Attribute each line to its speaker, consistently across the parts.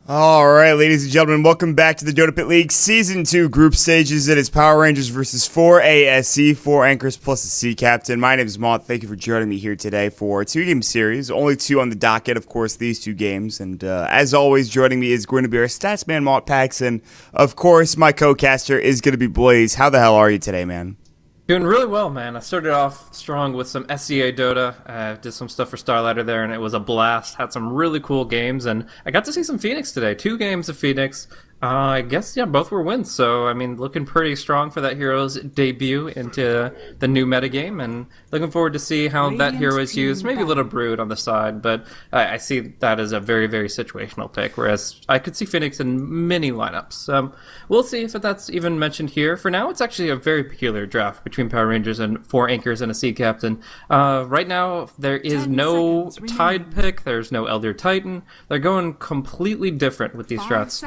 Speaker 1: All right, ladies and gentlemen, welcome back to the DotaPit League Season 2 group stages. It is Power Rangers versus 4 ASC, 4 anchors plus a C captain. My name is Mott. Thank you for joining me here today for a two-game series. Only two on the docket, of course, these two games. And as always, joining me is going to be our stats man, Mott Paxson. Of course, my co-caster is going to be Blaze. How the hell are you today, man?
Speaker 2: Doing really well, man. I started off strong with some SCA Dota, did some stuff for Starlighter there, and it was a blast. Had some really cool games, and I got to see some Phoenix today. 2 games of Phoenix. I guess, yeah, both were wins. So, I mean, looking pretty strong for that hero's debut into the new metagame, and looking forward to see how that hero is used. Maybe a little Brood on the side, but I see that as a very, very situational pick, whereas I could see Phoenix in many lineups. We'll see if that's even mentioned here. For now, it's actually a very peculiar draft between Power Rangers and 4 anchors and a C captain. Right now, there is no Tide pick. There's no Elder Titan. They're going completely different with these drafts.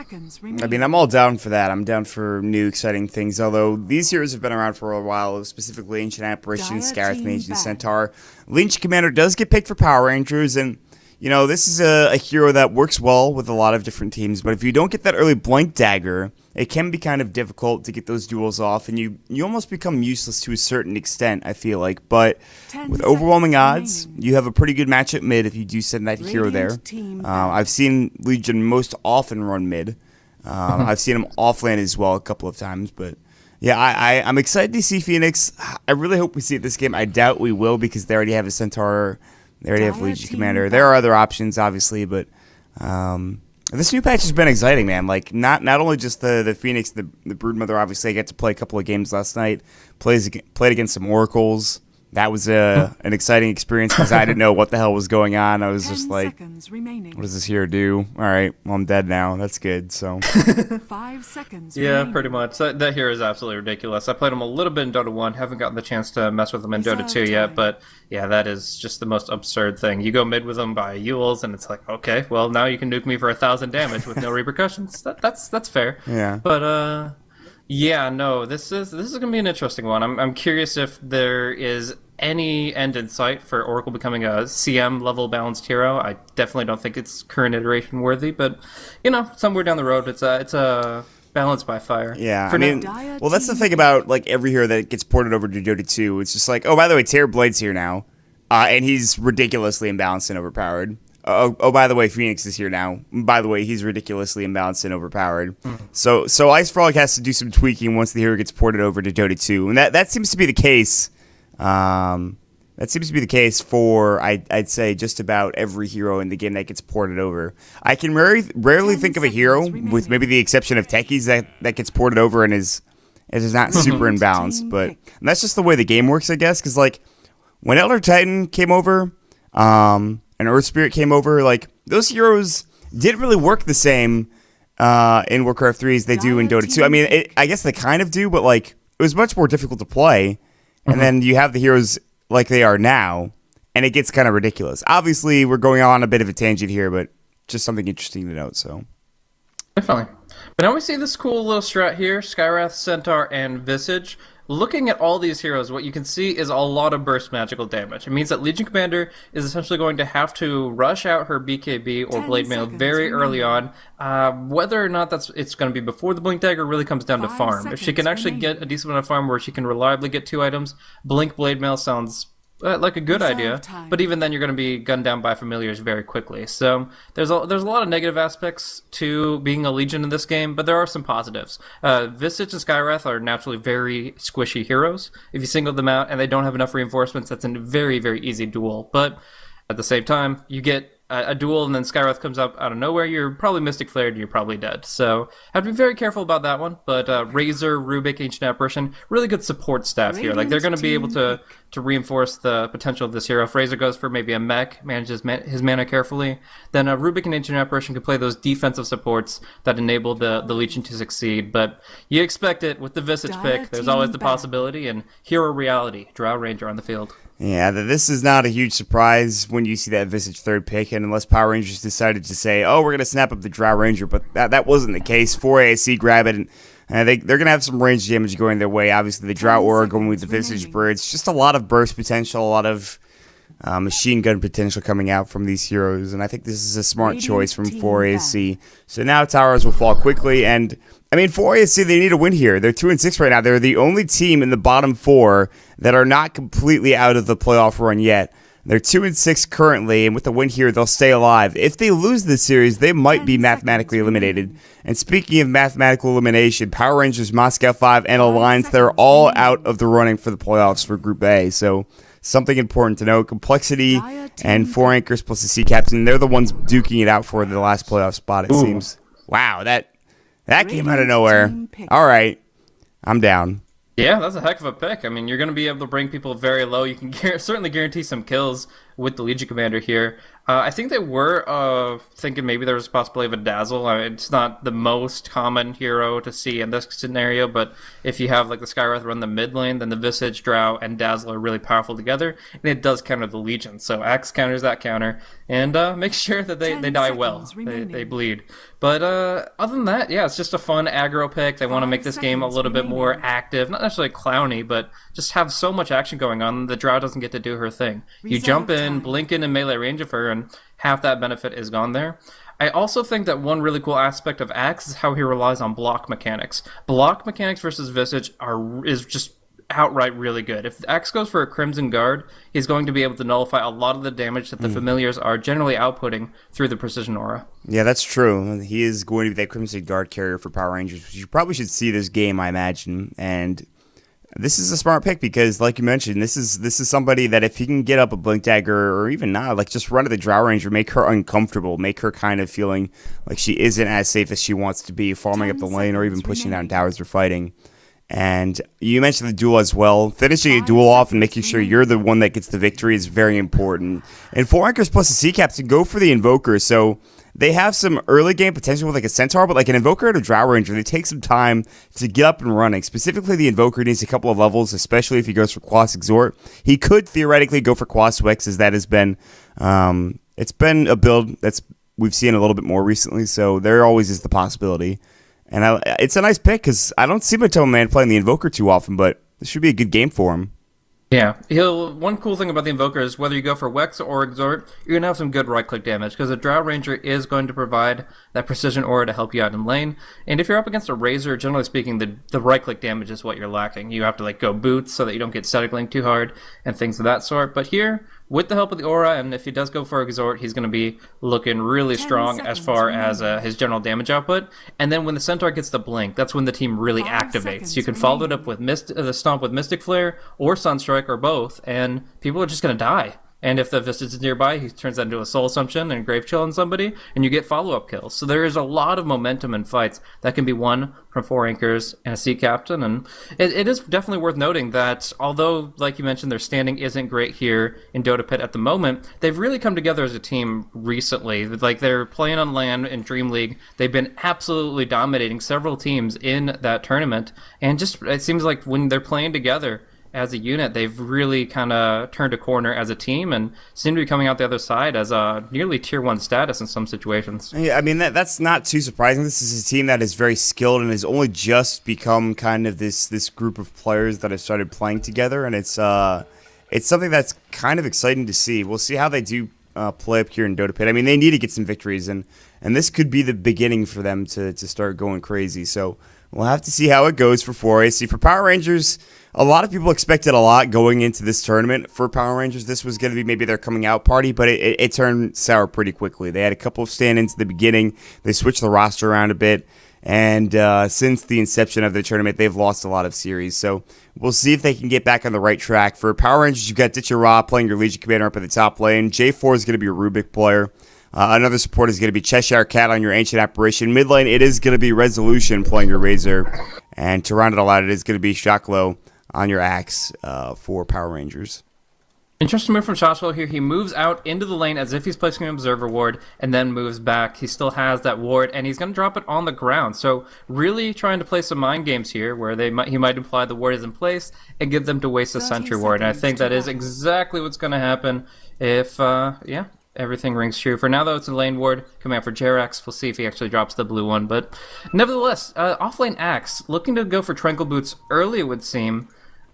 Speaker 1: I mean, I'm all down for that. I'm down for new, exciting things, although these heroes have been around for a while, specifically Ancient Apparition, Scarith Mage, and Centaur. Lynch Commander does get picked for Power Rangers, and, you know, this is a hero that works well with a lot of different teams, but if you don't get that early Blank Dagger, it can be kind of difficult to get those duels off, and you almost become useless to a certain extent, I feel like. But with overwhelming odds, you have a pretty good matchup mid if you do send that hero there. I've seen Legion most often run mid. I've seen him offlane as well a couple of times, but yeah, I'm excited to see Phoenix. I really hope we see it this game. I doubt we will because they already have a Centaur. They already have Legion Commander. There are other options, obviously, but this new patch has been exciting, man. Like, not only just the Phoenix, the Broodmother, obviously, I got to play a couple of games last night. Played against some Oracles. That was an exciting experience because I didn't know what the hell was going on. I was just like, what does this hero do? All right, well, I'm dead now. That's good. So
Speaker 3: 5 seconds.
Speaker 2: Yeah, pretty much. That hero is absolutely ridiculous. I played him a little bit in Dota 1. Haven't gotten the chance to mess with him in Dota 2 yet. But yeah, that is just the most absurd thing. You go mid with him by Yules, and it's like, okay, well, now you can nuke me for 1,000 damage with no repercussions. That's fair.
Speaker 1: Yeah.
Speaker 2: But yeah, no, this is gonna be an interesting one. I'm curious if there is any end in sight for Oracle becoming a CM level balanced hero. I definitely don't think it's current iteration worthy, but you know, somewhere down the road, it's a balance by fire.
Speaker 1: Yeah, I mean, well, that's the thing about like every hero that gets ported over to Dota 2. It's just like, oh, by the way, Terrorblade's here now, and he's ridiculously imbalanced and overpowered. Oh, by the way, Phoenix is here now. By the way, he's ridiculously imbalanced and overpowered. So Ice Frog has to do some tweaking once the hero gets ported over to Dota 2, and that seems to be the case. That seems to be the case for I'd say just about every hero in the game that gets ported over. I can rarely think of a hero, with maybe the exception of Techies, that gets ported over and is not super imbalanced. But that's just the way the game works, I guess. Because like when Elder Titan came over, and Earth Spirit came over, like those heroes didn't really work the same in Warcraft 3 as they do in Dota 2. I mean, I guess they kind of do, but like it was much more difficult to play. And then you have the heroes like they are now, and it gets kind of ridiculous. Obviously, we're going on a bit of a tangent here, but just something interesting to note. So,
Speaker 2: Definitely. But now we see this cool little strat here, Skywrath, Centaur, and Visage. Looking at all these heroes, what you can see is a lot of burst magical damage. It means that Legion Commander is essentially going to have to rush out her BKB or
Speaker 3: 10
Speaker 2: Blade Mail
Speaker 3: seconds
Speaker 2: very early
Speaker 3: remaining.
Speaker 2: on. Whether or not it's going to be before the Blink Dagger really comes down to
Speaker 3: 5
Speaker 2: farm. If she can
Speaker 3: seconds
Speaker 2: actually
Speaker 3: remaining.
Speaker 2: get a decent amount of farm where she can reliably get 2 items, Blink Blade Mail sounds like a good
Speaker 3: Reserve
Speaker 2: idea,
Speaker 3: time.
Speaker 2: but even then you're going to be gunned down by familiars very quickly. So there's a lot of negative aspects to being a Legion in this game, but there are some positives. Visage and Skywrath are naturally very squishy heroes. If you single them out and they don't have enough reinforcements, that's a very, very easy duel. But at the same time, you get a duel and then Skywrath comes up out of nowhere, you're probably Mystic Flared and you're probably dead. So have to be very careful about that one. But Razor, Rubik, Ancient Apparition, really good support staff here. Like they're going to be able to reinforce the potential of this hero. If Razor goes for maybe a mech, manages his mana carefully, then Rubik and Ancient Apparition can play those defensive supports that enable the Legion to succeed. But you expect it with the Visage
Speaker 3: Dire
Speaker 2: pick. There's
Speaker 3: team
Speaker 2: always the
Speaker 3: back.
Speaker 2: possibility, and hero reality, Drow Ranger on the field.
Speaker 1: Yeah, this is not a huge surprise when you see that Visage third pick, and unless Power Rangers decided to say, oh, we're going to snap up the Drow Ranger, but that wasn't the case. 4 ASC grab it, and they're going to have some range damage going their way. Obviously, the Drow
Speaker 3: 10
Speaker 1: Aura going with the
Speaker 3: seconds
Speaker 1: Visage
Speaker 3: remaining.
Speaker 1: Birds. Just a lot of burst potential, a lot of machine gun potential coming out from these heroes, and I think this is a smart
Speaker 3: Radiant
Speaker 1: choice from
Speaker 3: team
Speaker 1: 4 ASC. So now towers will fall quickly, and I mean, 4 ASC, they need a win here. They're 2-6 right now. They're the only team in the bottom 4 that are not completely out of the playoff run yet. They're 2-6 currently, and with the win here, they'll stay alive. If they lose this series, they might
Speaker 3: 10
Speaker 1: be mathematically
Speaker 3: seconds
Speaker 1: eliminated.
Speaker 3: remaining.
Speaker 1: And speaking of mathematical elimination, Power Rangers, Moscow 5, and
Speaker 3: 5
Speaker 1: Alliance, they're
Speaker 3: seconds
Speaker 1: all
Speaker 3: remaining.
Speaker 1: out of the running for the playoffs for Group A. So something important to note. Complexity
Speaker 3: Dire team
Speaker 1: and 4 Anchors plus the Sea Captain, they're the ones duking it out for the last playoff spot, it seems. Wow, that came out of
Speaker 3: Radiant
Speaker 1: nowhere.
Speaker 3: team pick.
Speaker 1: All right, I'm down.
Speaker 2: Yeah, that's a heck of a pick. I mean, you're going to be able to bring people very low. You can certainly guarantee some kills with the Legion Commander here. I think they were thinking maybe there was a possibility of a Dazzle. I mean, it's not the most common hero to see in this scenario, but if you have like the Skywrath run the mid lane, then the Visage, Drow, and Dazzle are really powerful together, and it does counter the Legion. So Axe counters that counter, and make sure that they
Speaker 3: 10
Speaker 2: die well.
Speaker 3: seconds
Speaker 2: They
Speaker 3: remaining.
Speaker 2: bleed. But other than that, yeah, it's just a fun aggro pick. They want to
Speaker 3: 5
Speaker 2: make this game a
Speaker 3: seconds
Speaker 2: little bit more
Speaker 3: remaining.
Speaker 2: active, not necessarily clowny, but just have so much action going on. The Drow doesn't get to do her thing. You
Speaker 3: Reserve
Speaker 2: jump in,
Speaker 3: time.
Speaker 2: blink in, and melee range of her, and half that benefit is gone there. I also think that one really cool aspect of Axe is how he relies on block mechanics. Block mechanics versus Visage is just outright really good. If Axe goes for a Crimson Guard, he's going to be able to nullify a lot of the damage that the familiars are generally outputting through the Precision Aura.
Speaker 1: Yeah, that's true. He is going to be that Crimson Guard carrier for Power Rangers, which you probably should see this game, I imagine. And this is a smart pick because, like you mentioned, this is somebody that if he can get up a Blink Dagger or even not, like just run to the Drow Ranger, make her uncomfortable, make her kind of feeling like she isn't as safe as she wants to be, farming up
Speaker 3: 10
Speaker 1: the lane or even
Speaker 3: seconds
Speaker 1: pushing down
Speaker 3: remaining.
Speaker 1: towers or fighting. And you mentioned the duel as well. Finishing a
Speaker 3: 5
Speaker 1: duel off and
Speaker 3: seconds
Speaker 1: making sure
Speaker 3: remaining.
Speaker 1: you're the one that gets the victory is very important. And 4 Anchors plus the Sea Captain go for the Invoker, so they have some early game potential with like a Centaur, but like an Invoker and a Drow Ranger, they take some time to get up and running. Specifically, the Invoker needs a couple of levels, especially if he goes for Quas Exhort. He could theoretically go for Quas Wex, as that has been, it's been a build that's we've seen a little bit more recently, so there always is the possibility. And it's a nice pick because I don't see Matoma Man playing the Invoker too often, but this should be a good game for him.
Speaker 2: Yeah, one cool thing about the Invoker is whether you go for Wex or Exhort, you're going to have some good right-click damage, because the Drow Ranger is going to provide that Precision Aura to help you out in lane, and if you're up against a Razor, generally speaking, the right-click damage is what you're lacking. You have to like go boots so that you don't get static link too hard, and things of that sort, but here, with the help of the Aura, and if he does go for Exhort, he's going to be looking really
Speaker 3: 10
Speaker 2: strong as far as
Speaker 3: seconds
Speaker 2: his general damage output, and then when the Centaur gets the Blink, that's when the team really
Speaker 3: 5
Speaker 2: activates.
Speaker 3: seconds
Speaker 2: You can follow it
Speaker 3: remaining.
Speaker 2: up with the Stomp with Mystic Flare, or Sunstrike, or both, and people are just going to die. And if the Visage is nearby, he turns that into a Soul Assumption and Grave Chill on somebody, and you get follow-up kills. So there is a lot of momentum in fights that can be won from 4 Anchors and a Sea Captain, and it is definitely worth noting that although, like you mentioned, their standing isn't great here in DotaPit at the moment, they've really come together as a team recently. Like, they're playing on LAN in Dream League. They've been absolutely dominating several teams in that tournament, and just it seems like when they're playing together, as a unit, they've really kind of turned a corner as a team and seem to be coming out the other side as a nearly tier 1 status in some situations.
Speaker 1: Yeah, I mean, that's not too surprising. This is a team that is very skilled and has only just become kind of this group of players that have started playing together, and it's something that's kind of exciting to see. We'll see how they do play up here in DotaPit. I mean, they need to get some victories, and this could be the beginning for them to start going crazy. So we'll have to see how it goes for 4AC. For Power Rangers, a lot of people expected a lot going into this tournament. For Power Rangers, this was going to be maybe their coming out party, but it turned sour pretty quickly. They had a couple of stand-ins at the beginning. They switched the roster around a bit. And since the inception of the tournament, they've lost a lot of series. So we'll see if they can get back on the right track. For Power Rangers, you've got DotaPit playing your Legion Commander up at the top lane. J4 is going to be a Rubik player. Another support is going to be Cheshire Cat on your Ancient Apparition. Mid lane, it is going to be Resolution playing your Razor. And to round it all out, it is going to be Shaklo on your Axe for Power Rangers.
Speaker 2: Interesting move from Shashwell here. He moves out into the lane as if he's placing an Observer Ward and then moves back. He still has that ward, and he's going to drop it on the ground. So really trying to play some mind games here where he might imply the ward is in place and get them to waste a Sentry Ward. And I think that is exactly what's going to happen if, everything rings true. For now, though, it's a lane ward coming out for Jerax. We'll see if he actually drops the blue one. But nevertheless, off-lane Axe, looking to go for Tranquil Boots early, it would seem.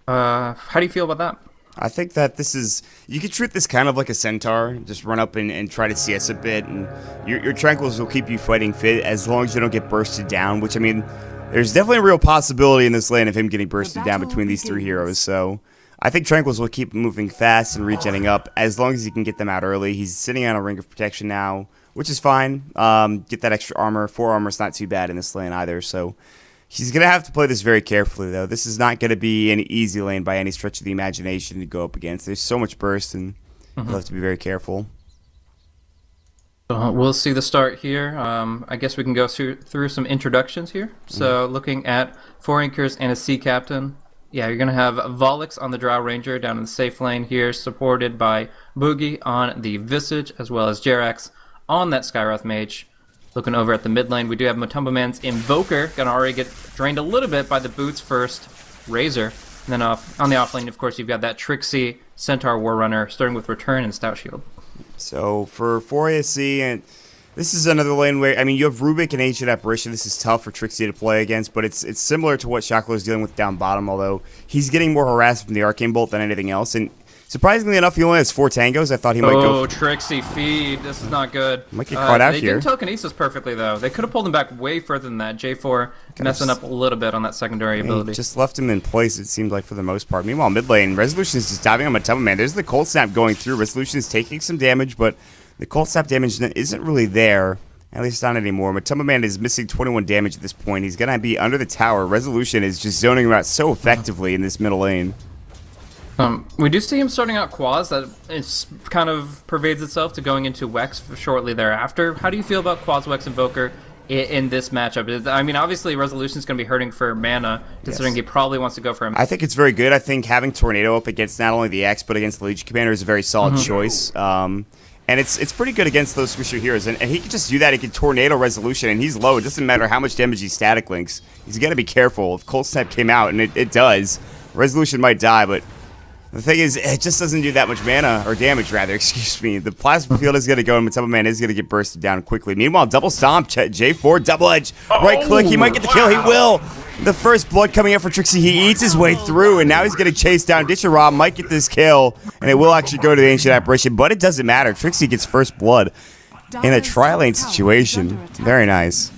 Speaker 2: How do you feel about that?
Speaker 1: I think that this is, you could treat this kind of like a Centaur. Just run up and try to CS a bit, and your Tranquils will keep you fighting fit as long as you don't get bursted down, which, I mean, there's definitely a real possibility in this lane of him getting bursted down between these three heroes, so I think Tranquils will keep moving fast and regenning up as long as he can get them out early. He's sitting on a Ring of Protection now, which is fine. Get that extra armor. 4 armor is not too bad in this lane either, so he's going to have to play this very carefully, though. This is not going to be an easy lane by any stretch of the imagination to go up against. There's so much burst, and you'll have to be very careful.
Speaker 2: We'll see the start here. I guess we can go through some introductions here. So looking at 4 Anchors and a Sea Captain. Yeah, you're going to have Volix on the Drow Ranger down in the safe lane here, supported by Boogie on the Visage, as well as Jerax on that Skyroth Mage. Looking over at the mid lane, we do have Matumba Man's Invoker, going to already get drained a little bit by the Boots first Razor. And then on the off lane, of course, you've got that Trixie Centaur Warrunner, starting with Return and Stout Shield.
Speaker 1: So for 4ASC, and this is another lane where, I mean, you have Rubik and Ancient Apparition. This is tough for Trixie to play against, but it's similar to what Shaklo is dealing with down bottom, although he's getting more harassed from the Arcane Bolt than anything else. And surprisingly enough, he only has 4 tangos. I thought he might go.
Speaker 2: Oh, Trixie feed. This is not good.
Speaker 1: Might get caught out
Speaker 2: here. They didn't telekinesis perfectly, though. They could have pulled him back way further than that. J4 messing up a little bit on that secondary ability.
Speaker 1: Just left him in place, it seemed like, for the most part. Meanwhile, mid lane, Resolution is just diving on Matumba Man. There's the Cold Snap going through. Resolution is taking some damage, but the Cold Snap damage isn't really there. At least not anymore. Matumba Man is missing 21 damage at this point. He's going to be under the tower. Resolution is just zoning him out so effectively in this middle lane.
Speaker 2: We do see him starting out Quaz. That is kind of pervades itself to going into Wex shortly thereafter. How do you feel about Quaz, Wex, Invoker in this matchup? I mean, obviously, Resolution is going to be hurting for mana, considering he probably wants to go for him.
Speaker 1: I think it's very good. I think having Tornado up against not only the X, but against the Legion Commander is a very solid choice. And it's pretty good against those Swisher heroes. And he can just do that. He can Tornado Resolution, and he's low. It doesn't matter how much damage he static links. He's got to be careful. If Cold Snap came out, and it does, Resolution might die, but the thing is, it just doesn't do that much mana, or damage, rather, excuse me. The Plasma Field is going to go, and Matumba Man is going to get bursted down quickly. Meanwhile, double stomp, J4, double edge, right click, he might get the kill, he will! The first blood coming up for Trixie, he eats his way through, and now he's getting chased down. DotaPit might get this kill, and it will actually go to the Ancient Apparition, but it doesn't matter. Trixie gets first blood in a tri-lane situation. Very nice.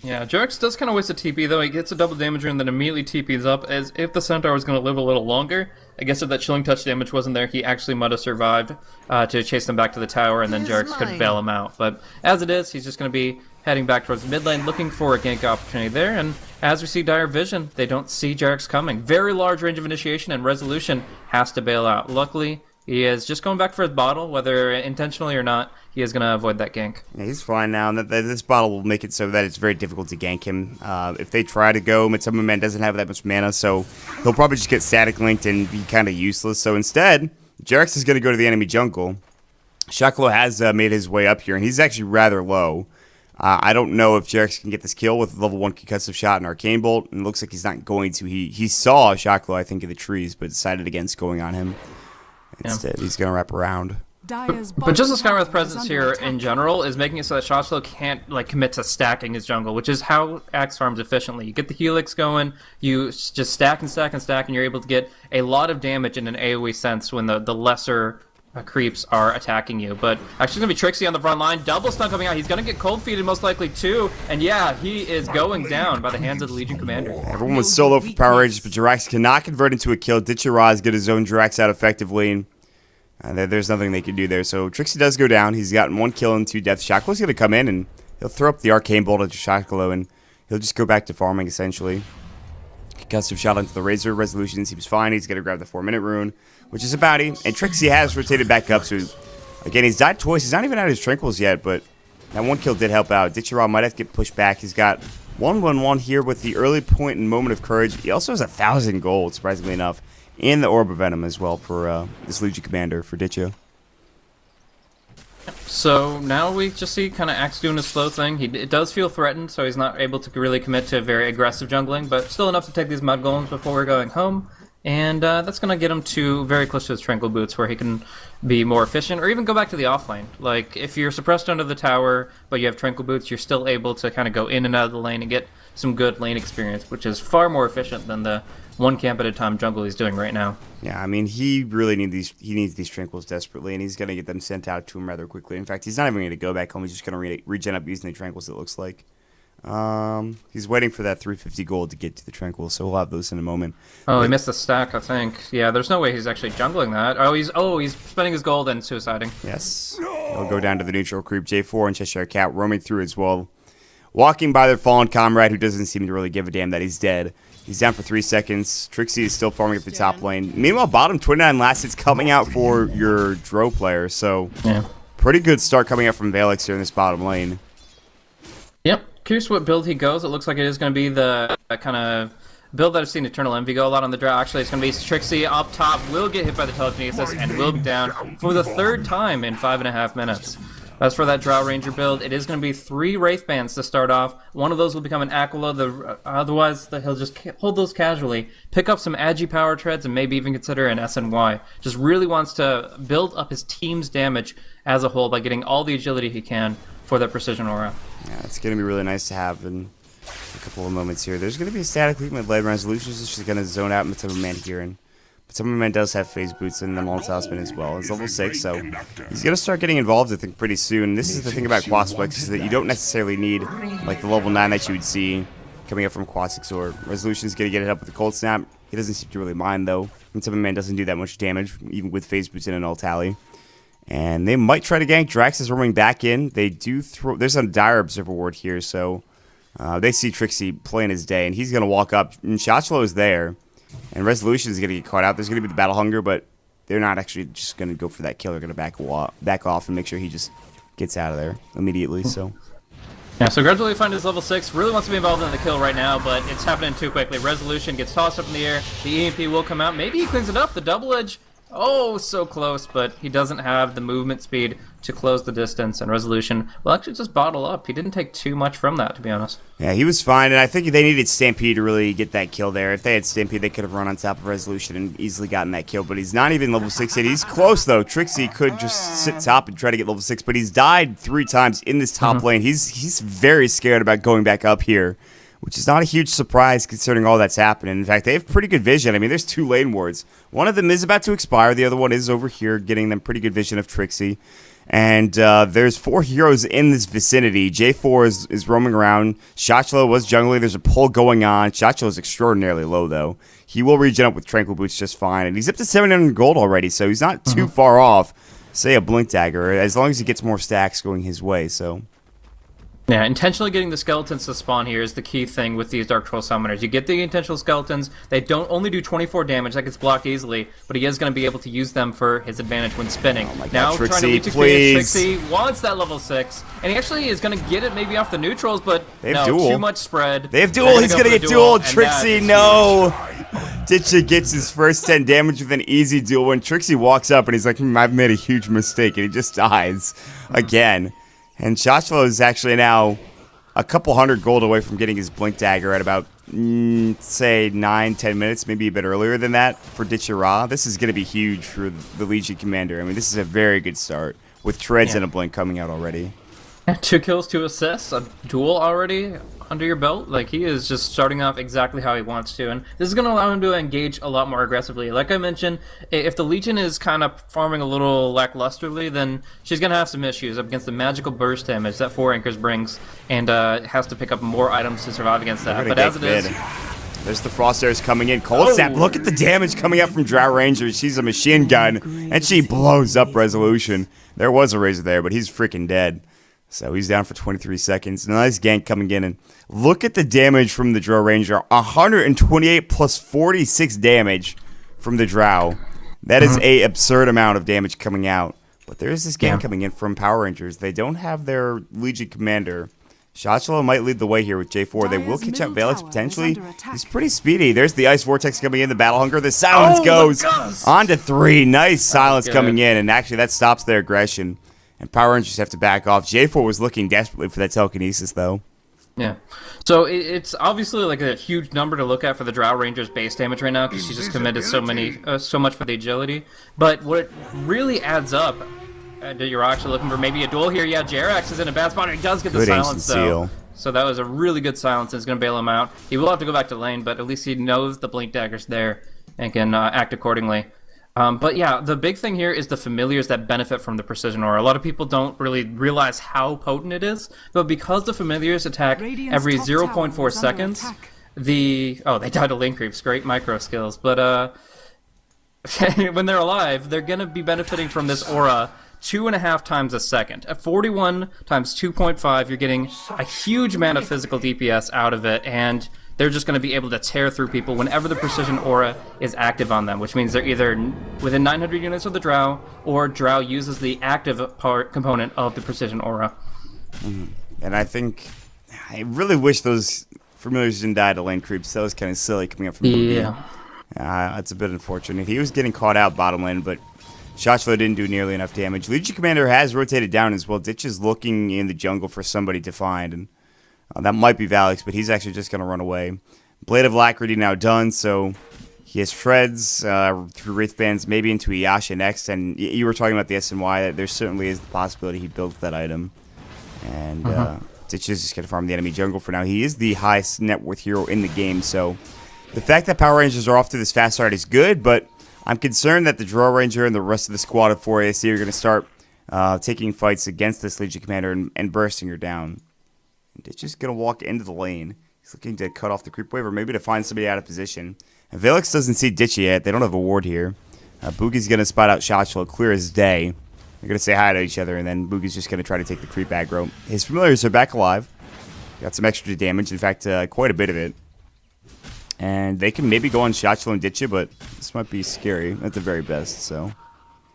Speaker 2: Yeah, Jerax does kind of waste a TP, though. He gets a double damager and then immediately TPs up, as if the Centaur was going to live a little longer. I guess if that Chilling Touch damage wasn't there, he actually might have survived to chase them back to the tower, and then Jerax could bail him out. But as it is, he's just going to be heading back towards the mid lane, looking for a gank opportunity there. And as we see Dire Vision, they don't see Jerax coming. Very large range of initiation, and Resolution has to bail out. Luckily, he is just going back for his bottle, whether intentionally or not. He is going to avoid that gank.
Speaker 1: Yeah, he's fine now. And this bottle will make it so that it's very difficult to gank him. If they try to go, Matumba Man doesn't have that much mana, so he'll probably just get static linked and be kind of useless. So instead, Jerax is going to go to the enemy jungle. Shaklo has made his way up here, and he's actually rather low. I don't know if Jarex can get this kill with level 1 concussive shot and arcane bolt, and it looks like he's not going to. He saw a shot glow, I think, in the trees, but decided against going on him. Instead, he's going to wrap around.
Speaker 2: But just the Skywrath presence here in general is making it so that Shotslow can't commit to stacking his jungle, which is how Axe farms efficiently. You get the Helix going, you just stack and stack and stack, and you're able to get a lot of damage in an AoE sense when the lesser creeps are attacking you. But actually going to be Trixie on the front line. Double stun coming out. He's going to get cold feeded most likely too. And yeah, he is going down by the hands of the Legion Commander.
Speaker 1: Everyone was so low for Power Rangers, but Jirax cannot convert into a kill. Ditcheraz get his own Jirax out effectively. And there's nothing they can do there. So Trixie does go down. He's gotten 1 kill and 2 deaths. Shaklow's going to come in and he'll throw up the Arcane Bolt at Shaklow and he'll just go back to farming essentially. Concussive shot into the Razor. Resolution seems fine. He's going to grab the 4-minute rune, which is a bounty. And Trixie has rotated back up. So again, he's died twice. He's not even out of his Tranquils yet, but that 1 kill did help out. Ditcherod might have to get pushed back. He's got 1-1-1 here with the early point and moment of courage. He also has 1,000 gold, surprisingly enough. And the Orb of Venom as well for this Legion Commander for Ditcho.
Speaker 2: So now we just see kind of Axe doing a slow thing. It does feel threatened, so he's not able to really commit to very aggressive jungling, but still enough to take these Mud Golems before we're going home. And that's going to get him to very close to his Tranquil Boots where he can be more efficient, or even go back to the offlane. Like, if you're suppressed under the tower, but you have Tranquil Boots, you're still able to kind of go in and out of the lane and get some good lane experience, which is far more efficient than the 1 camp at a time jungle he's doing right now.
Speaker 1: Yeah, I mean, he really needs these Tranquils desperately, and he's going to get them sent out to him rather quickly. In fact, he's not even going to go back home. He's just going to regen up using the Tranquils, it looks like. He's waiting for that 350 gold to get to the Tranquils, so we'll have those in a moment.
Speaker 2: Oh, he missed the stack, I think. Yeah, there's no way he's actually jungling that. He's spending his gold and suiciding.
Speaker 1: Yes. He'll go down to the neutral creep. J4 and Cheshire Cat roaming through as well. Walking by their fallen comrade who doesn't seem to really give a damn that he's dead. He's down for 3 seconds. Trixie is still farming up the top lane. Meanwhile, bottom 29 last hits coming out for your Dro player. So,
Speaker 2: yeah,
Speaker 1: pretty good start coming out from Valix here in this bottom lane.
Speaker 2: Yep. Curious what build he goes. It looks like it is going to be the kind of build that I've seen Eternal Envy go a lot on the draw. Actually, it's going to be Trixie up top. Will get hit by the telekinesis and will be down for the 3rd time in 5.5 minutes. As for that Drow Ranger build, it is going to be 3 Wraith Bands to start off. One of those will become an Aquila, otherwise he'll just hold those casually, pick up some Agi power treads, and maybe even consider an SNY. Just really wants to build up his team's damage as a whole by getting all the agility he can for that Precision Aura.
Speaker 1: Yeah, it's going to be really nice to have in a couple of moments here. There's going to be a static leap with Blade Resolutions. It's just going to zone out Matoma Man here. But Matoma Man does have phase boots and then Talisman as well. It's level 6, so he's going to start getting involved, I think, pretty soon. This is the thing about Quasplex, is that you don't necessarily need like the level 9 that you would see coming up from Quasix or Resolution's going to get it up with the Cold Snap. He doesn't seem to really mind, though. Matoma Man doesn't do that much damage, even with phase boots and an All Tally. And they might try to gank. Drax is roaming back in. They do throw. There's a dire observer ward here, so they see Trixie playing his day, and he's going to walk up. And Shotchlo is there, and Resolution is going to get caught out. There's going to be the Battle Hunger, but they're not actually just going to go for that kill. They're going to back off and make sure he just gets out of there immediately. So.
Speaker 2: Yeah, so gradually find his level 6, really wants to be involved in the kill right now, but it's happening too quickly. Resolution gets tossed up in the air, the EMP will come out, maybe he cleans it up, the double edge. Oh, so close, but he doesn't have the movement speed to close the distance, and Resolution will actually just bottle up. He didn't take too much from that, to be honest.
Speaker 1: Yeah, he was fine, and I think they needed Stampede to really get that kill there. If they had Stampede, they could have run on top of Resolution and easily gotten that kill, but he's not even level 6 yet. He's close, though. Trixie could just sit top and try to get level 6, but he's died 3 times in this top lane. He's very scared about going back up here, which is not a huge surprise considering all that's happening. In fact, they have pretty good vision. I mean, there's 2 lane wards. One of them is about to expire. The other one is over here, getting them pretty good vision of Trixie. And there's 4 heroes in this vicinity. J4 is roaming around. Shotchlo was jungling. There's a pull going on. Shotchlo is extraordinarily low, though. He will regen up with Tranquil Boots just fine. And he's up to 700 gold already, so he's not too far off, say, a Blink Dagger, as long as he gets more stacks going his way, so...
Speaker 2: Yeah, intentionally getting the skeletons to spawn here is the key thing with these Dark Troll summoners. You get the intentional skeletons, they don't only do 24 damage, that gets blocked easily, but he is going to be able to use them for his advantage when spinning.
Speaker 1: Oh my God,
Speaker 2: now
Speaker 1: Trixie,
Speaker 2: trying to leech
Speaker 1: please.
Speaker 2: Trixie wants that level 6, and he actually is going to get it maybe off the neutrals, but
Speaker 1: they have duel.
Speaker 2: Too much spread.
Speaker 1: They have duel, he's going to get duel. Trixie, no! Ditcha gets his first 10 damage with an easy duel when Trixie walks up and he's like, I've made a huge mistake, and he just dies again. And Shosholo is actually now a couple hundred gold away from getting his Blink Dagger at about, say, 9-10 minutes, maybe a bit earlier than that for Ditchira. This is going to be huge for the Legion Commander. I mean, this is a very good start with Treads and a Blink coming out already.
Speaker 2: 2 kills, 2 assists, a duel already under your belt. Like, he is just starting off exactly how he wants to, and this is going to allow him to engage a lot more aggressively. Like I mentioned, if the Legion is kind of farming a little lacklusterly, then she's going to have some issues up against the magical burst damage that 4 Anchors brings, and has to pick up more items to survive against that. But as it is...
Speaker 1: There's the Frost Arrows coming in. Cold Snap, look at the damage coming up from Drow Ranger. She's a machine gun, and she blows up Resolution. There was a Razor there, but he's freaking dead. So he's down for 23 seconds. Nice gank coming in. And look at the damage from the Drow Ranger. 128 plus 46 damage from the Drow. That is a absurd amount of damage coming out. But there's this gank coming in from Power Rangers. They don't have their Legion Commander. Shosholo might lead the way here with J4. They will catch out Valix potentially. He's pretty speedy. There's the Ice Vortex coming in, the Battle Hunger. The Silence goes on to 3. Nice Silence coming in. And actually that stops their aggression. And Power Rangers have to back off. J4 was looking desperately for that telekinesis, though.
Speaker 2: Yeah. So it's obviously like a huge number to look at for the Drow Ranger's base damage right now because she just committed so much for the agility. But what it really adds up, you're actually looking for maybe a duel here. Yeah, Jerax is in a bad spot. He does get the silence, though. So that was a really good silence. It's going to bail him out. He will have to go back to lane, but at least he knows the Blink Dagger's there and can act accordingly. But yeah, the big thing here is the familiars that benefit from the Precision Aura. A lot of people don't really realize how potent it is, but because the familiars attack every 0.4 seconds, they died to lane creeps, great micro skills, but when they're alive, they're going to be benefiting from this aura 2.5 times a second. At 41 times 2.5, you're getting a huge amount of physical DPS out of it, and they're just going to be able to tear through people whenever the Precision Aura is active on them, which means they're either within 900 units of the Drow, or Drow uses the active component of the Precision Aura.
Speaker 1: And I really wish those familiars didn't die to lane creeps. That was kind of silly coming up from Boogie. That's a bit unfortunate. He was getting caught out bottom lane, but Shosholo didn't do nearly enough damage. Legion Commander has rotated down as well. Ditch is looking in the jungle for somebody to find, and that might be Valix, but he's actually just going to run away. Blade of Alacrity now done, so he has Shreds through Wraithbands, maybe into Iyasha next, and you were talking about the SNY. There certainly is the possibility he builds that item. And Ditch is just going to farm the enemy jungle for now. He is the highest net worth hero in the game, so the fact that Power Rangers are off to this fast start is good, but I'm concerned that the Drow Ranger and the rest of the squad of 4AC are going to start taking fights against this Legion Commander and bursting her down. Ditch just going to walk into the lane. He's looking to cut off the creep wave or maybe to find somebody out of position. And Valix doesn't see Ditch yet. They don't have a ward here. Boogie's going to spot out Shosholo clear as day. They're going to say hi to each other, and then Boogie's just going to try to take the creep aggro. His familiars are back alive. Got some extra damage. In fact, quite a bit of it. And they can maybe go on Shosholo and ditch it, but this might be scary at the very best, so...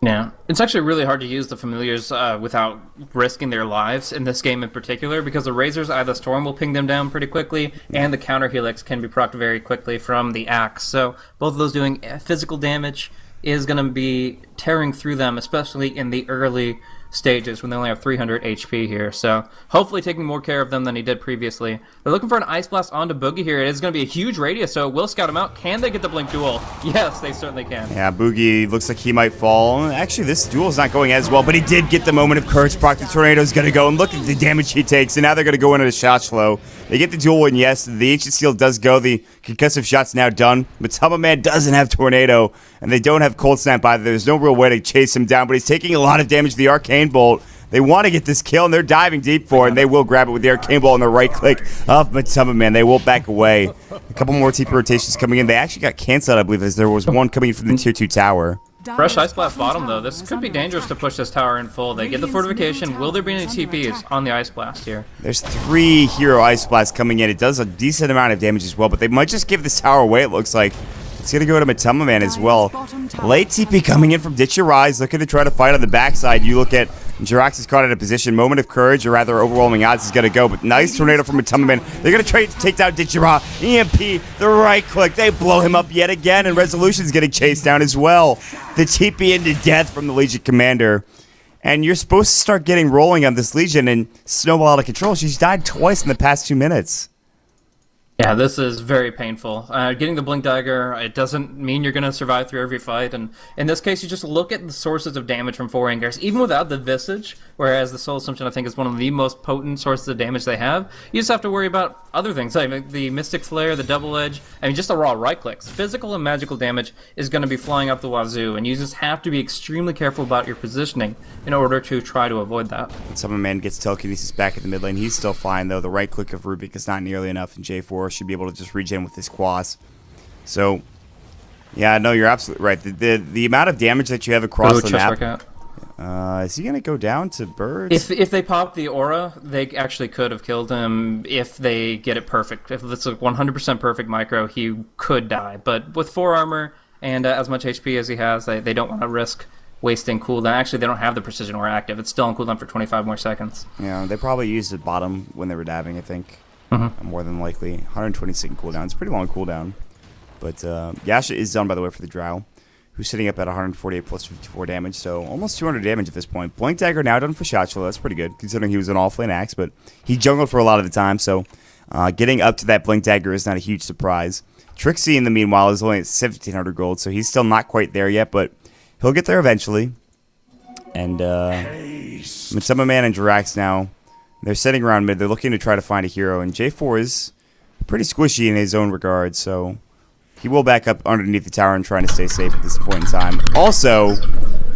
Speaker 2: Yeah, it's actually really hard to use the familiars without risking their lives in this game in particular, because the Razor's Eye of the Storm will ping them down pretty quickly, and the counter helix can be procced very quickly from the axe. So both of those doing physical damage is going to be tearing through them, especially in the early stages when they only have 300 HP here. So hopefully taking more care of them than he did previously. They're looking for an Ice Blast onto Boogie here. It is going to be a huge radius, so it will scout him out. Can they get the Blink duel? Yes, they certainly can.
Speaker 1: Yeah, Boogie looks like he might fall. Actually, this duel is not going as well, but he did get the moment of courage. Proc the Tornado's going to go, and look at the damage he takes, and now they're going to go into the shot flow. They get the duel, and yes, the Ancient Seal does go. The concussive shot's now done, but Tama Man doesn't have Tornado, and they don't have Cold Snap either. There's no real way to chase him down, but he's taking a lot of damage to the Arcane Bolt. They want to get this kill, and they're diving deep for it, and they will grab it with the Arcane Bolt on the right click of Matama Man. They will back away. A couple more TP rotations coming in. They actually got canceled, I believe, as there was one coming in from the Tier 2 tower.
Speaker 2: Fresh Ice Blast bottom, though. This could be dangerous to push this tower in full. They get the fortification. Will there be any TPs on the Ice Blast here?
Speaker 1: There's 3 hero Ice Blasts coming in. It does a decent amount of damage as well, but they might just give this tower away, it looks like. It's going to go to Matama Man as well. Late TP coming in from Ditch Rise, looking to try to fight on the backside. You look at Jirax is caught in a position. Moment of courage, or rather overwhelming odds, is going to go. But nice tornado from Matama Man. They're going to try to take down Ditch EMP, the right click. They blow him up yet again, and Resolution's getting chased down as well. The TP into death from the Legion Commander. And you're supposed to start getting rolling on this Legion and snowball out of control. She's died twice in the past 2 minutes.
Speaker 2: Yeah, this is very painful. Getting the Blink Dagger, it doesn't mean you're going to survive through every fight, and in this case, you just look at the sources of damage from Four Angers, even without the Visage, whereas the Soul Assumption, I think, is one of the most potent sources of damage they have. You just have to worry about other things, like the Mystic Flare, the Double Edge, I mean, just the raw right-clicks. Physical and magical damage is going to be flying up the wazoo, and you just have to be extremely careful about your positioning in order to try to avoid that.
Speaker 1: Summer Man gets telekinesis back in the mid lane. He's still fine, though. The right-click of Rubik is not nearly enough, and J4 should be able to just regen with his quas. So, yeah, no, you're absolutely right. The amount of damage that you have across the map. Is he gonna go down to birds?
Speaker 2: If they pop the aura, they actually could have killed him if they get it perfect. If it's a 100% perfect micro, he could die. But with 4 armor and as much HP as he has, they don't want to risk wasting cooldown. Actually, they don't have the precision aura active. It's still on cooldown for 25 more seconds.
Speaker 1: Yeah, they probably used the bottom when they were dabbing, I think. More than likely. 120-second cooldown. It's a pretty long cooldown. But Yasha is done, by the way, for the Drow, who's sitting up at 148 plus 54 damage, so almost 200 damage at this point. Blink Dagger now done for Shotchula. That's pretty good, considering he was an off-lane axe, but he jungled for a lot of the time, so getting up to that Blink Dagger is not a huge surprise. Trixie, in the meanwhile, is only at 1,700 gold, so he's still not quite there yet, but he'll get there eventually. And Midsummer Man and Jirax now, they're sitting around mid. They're looking to try to find a hero, and J4 is pretty squishy in his own regard, so he will back up underneath the tower and trying to stay safe at this point in time. Also,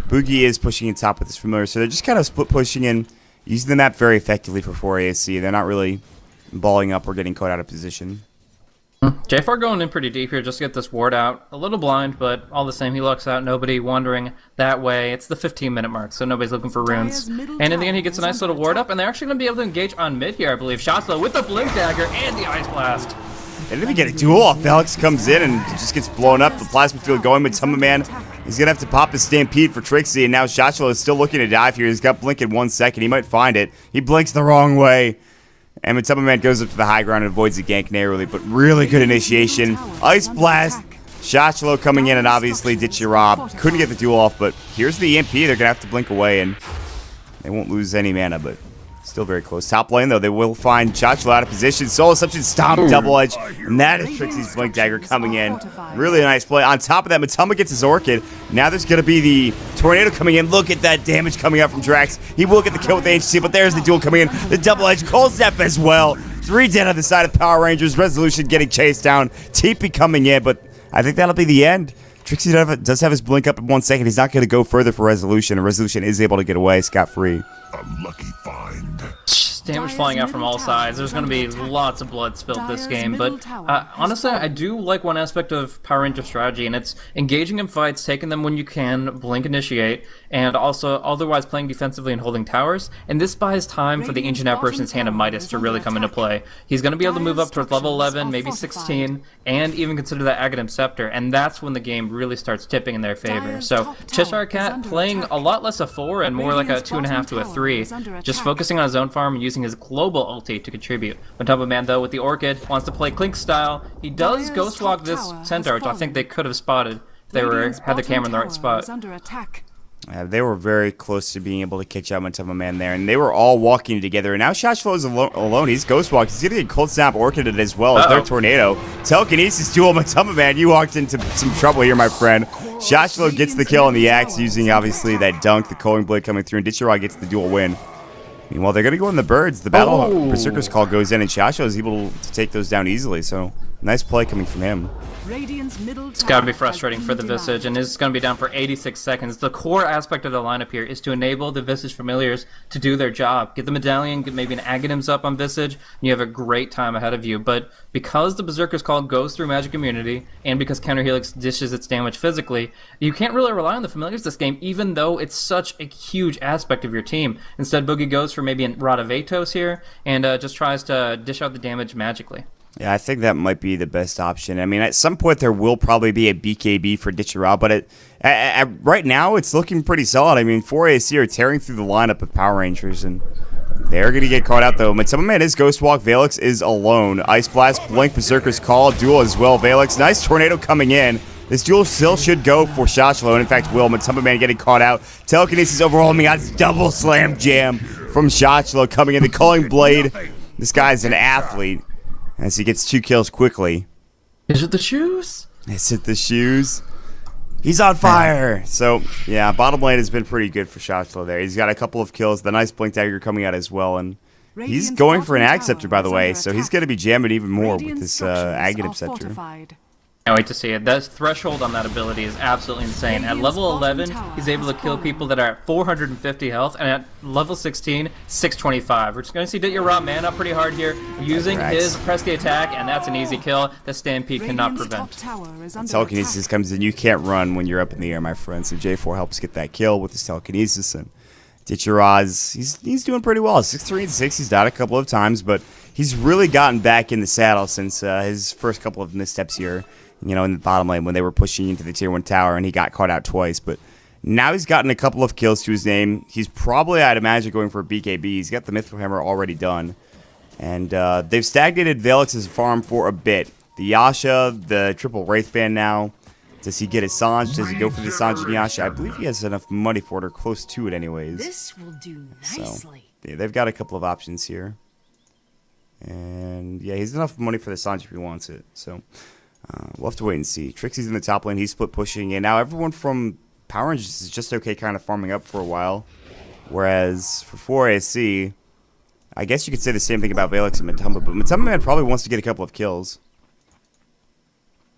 Speaker 1: Boogie is pushing in top with his familiar, so they're just kind of split pushing in, using the map very effectively for 4 ASC. They're not really balling up or getting caught out of position.
Speaker 2: J4 going in pretty deep here just to get this ward out. A little blind, but all the same, he looks out. Nobody wandering that way. It's the 15-minute mark, so nobody's looking for runes. And in the end, he gets a nice little ward up, and they're actually going to be able to engage on mid here, I believe. Shotzlow with the Blink Dagger and the Ice Blast.
Speaker 1: They didn't even get a duel off. Felix comes in and just gets blown up. The plasma field going, but Summer Man is going to have to pop his Stampede for Trixie, and now Shotchula is still looking to dive here. He's got Blink in 1 second. He might find it. He blinks the wrong way. And Midsummer Man goes up to the high ground and avoids the gank narrowly, but really good initiation. Ice Blast. Shotchula coming in and obviously ditch your Rob. Couldn't get the duel off, but here's the EMP. They're going to have to blink away, and they won't lose any mana, but still very close. Top lane, though, they will find Shotchula out of position. Soul Assumption, Stomp, Double Edge, and that is Trixie's Blink Dagger coming in. Really nice play. On top of that, Matuma gets his Orchid. Now there's going to be the Tornado coming in. Look at that damage coming up from Drax. He will get the kill with the HC, but there's the duel coming in. The Double Edge, Cold Step as well. 3 dead on the side of Power Rangers. Resolution getting chased down. TP coming in, but I think that'll be the end. Trixie does have his Blink up in 1 second. He's not going to go further for Resolution, and Resolution is able to get away scot-free.
Speaker 4: Unlucky find.
Speaker 2: Damage flying out from all sides. There's going to be lots of blood spilled this game, but honestly, I do like one aspect of Power Ranger strategy, and it's engaging in fights, taking them when you can, blink initiate, and also otherwise playing defensively and holding towers. And this buys time for the Ancient Apparition's Hand of Midas to really come into play. He's going to be able to move up towards level 11, maybe 16, and even consider that Aghanim Scepter, and that's when the game really starts tipping in their favor. So Cheshire Cat playing a lot less a 4 and more like a 2.5 to a 3, just focusing on his own farm and using his global ulti to contribute. Matuma Man, though, with the Orchid, wants to play Clink style. He does Ghost Walk this Centaur, which I think they could have spotted if they had the camera in the right spot.
Speaker 1: They were very close to being able to catch out Matuma Man there, and they were all walking together. And now Shotchula is alone. He's Ghost Walk. He's going to get Cold Snap Orchided as well as their Tornado. Telekinesis duel. Matuma Man, you walked into some trouble here, my friend. Shotchula gets the kill on the axe using, obviously, that dunk, the Culling Blade coming through, and Ditchirog gets the dual win. Meanwhile, they're going to go in the birds. The Battle Berserker's Call goes in, and Shotchula is able to take those down easily. So, nice play coming from him.
Speaker 2: It's got to be frustrating for the Visage, and it's going to be down for 86 seconds. The core aspect of the lineup here is to enable the Visage Familiars to do their job. Get the Medallion, get maybe an Aghanims up on Visage, and you have a great time ahead of you. But because the Berserker's Call goes through magic immunity, and because Counter Helix dishes its damage physically, you can't really rely on the Familiars this game, even though it's such a huge aspect of your team. Instead, Boogie goes for maybe an Rod of Atos here, and just tries to dish out the damage magically.
Speaker 1: Yeah, I think that might be the best option. I mean, at some point there will probably be a BKB for Ditchirog, but right now it's looking pretty solid. I mean, 4AC are tearing through the lineup of Power Rangers, and they're going to get caught out, though. Matuma Man is Ghost Walk. Valix is alone. Ice Blast, Blink, Berserker's Call, duel as well. Valix, nice Tornado coming in. This duel still should go for Shashlo, and in fact will. Matumba Man getting caught out. Telekinesis overwhelming odds. Double slam jam from Shashlo coming in. The Culling Blade. This guy's an athlete as he gets 2 kills quickly.
Speaker 2: Is it the shoes?
Speaker 1: Is it the shoes? He's on fire. So, yeah, bottom lane has been pretty good for Shashlo there. He's got a couple of kills. The nice Blink Dagger coming out as well, and he's going for an Ag Scepter, by the way, so he's going to be jamming even more with this Aghanim Scepter.
Speaker 2: Can't wait to see it. That threshold on that ability is absolutely insane. At level 11, he's able to kill people that are at 450 health, and at level 16, 625. We're just going to see Ditya Man up pretty hard here, using his press the attack, and that's an easy kill that Stampede cannot prevent.
Speaker 1: Telekinesis comes in. You can't run when you're up in the air, my friend, so J4 helps get that kill with his Telekinesis, and Ditya he's doing pretty well. 6-3 and 6, he's died a couple of times, but he's really gotten back in the saddle since his first couple of missteps here. You know, in the bottom lane when they were pushing into the tier 1 tower and he got caught out twice. But now he's gotten a couple of kills to his name. He's probably, I'd imagine, going for a BKB. He's got the Mythical Hammer already done. And they've stagnated Velix's farm for a bit. The Yasha, the triple Wraith Band now. Does he get a Sanj? Does he go for the Sanj and Yasha? I believe he has enough money for it, or close to it anyways.
Speaker 3: This will do nicely.
Speaker 1: So, yeah, they've got a couple of options here. And yeah, he's enough money for the Sanj if he wants it. So we'll have to wait and see. Trixie's in the top lane. He's split pushing. And now everyone from Power Rangers is just okay kind of farming up for a while. Whereas for 4ASC, I guess you could say the same thing about Velix and Matumba. But Matumba Man probably wants to get a couple of kills.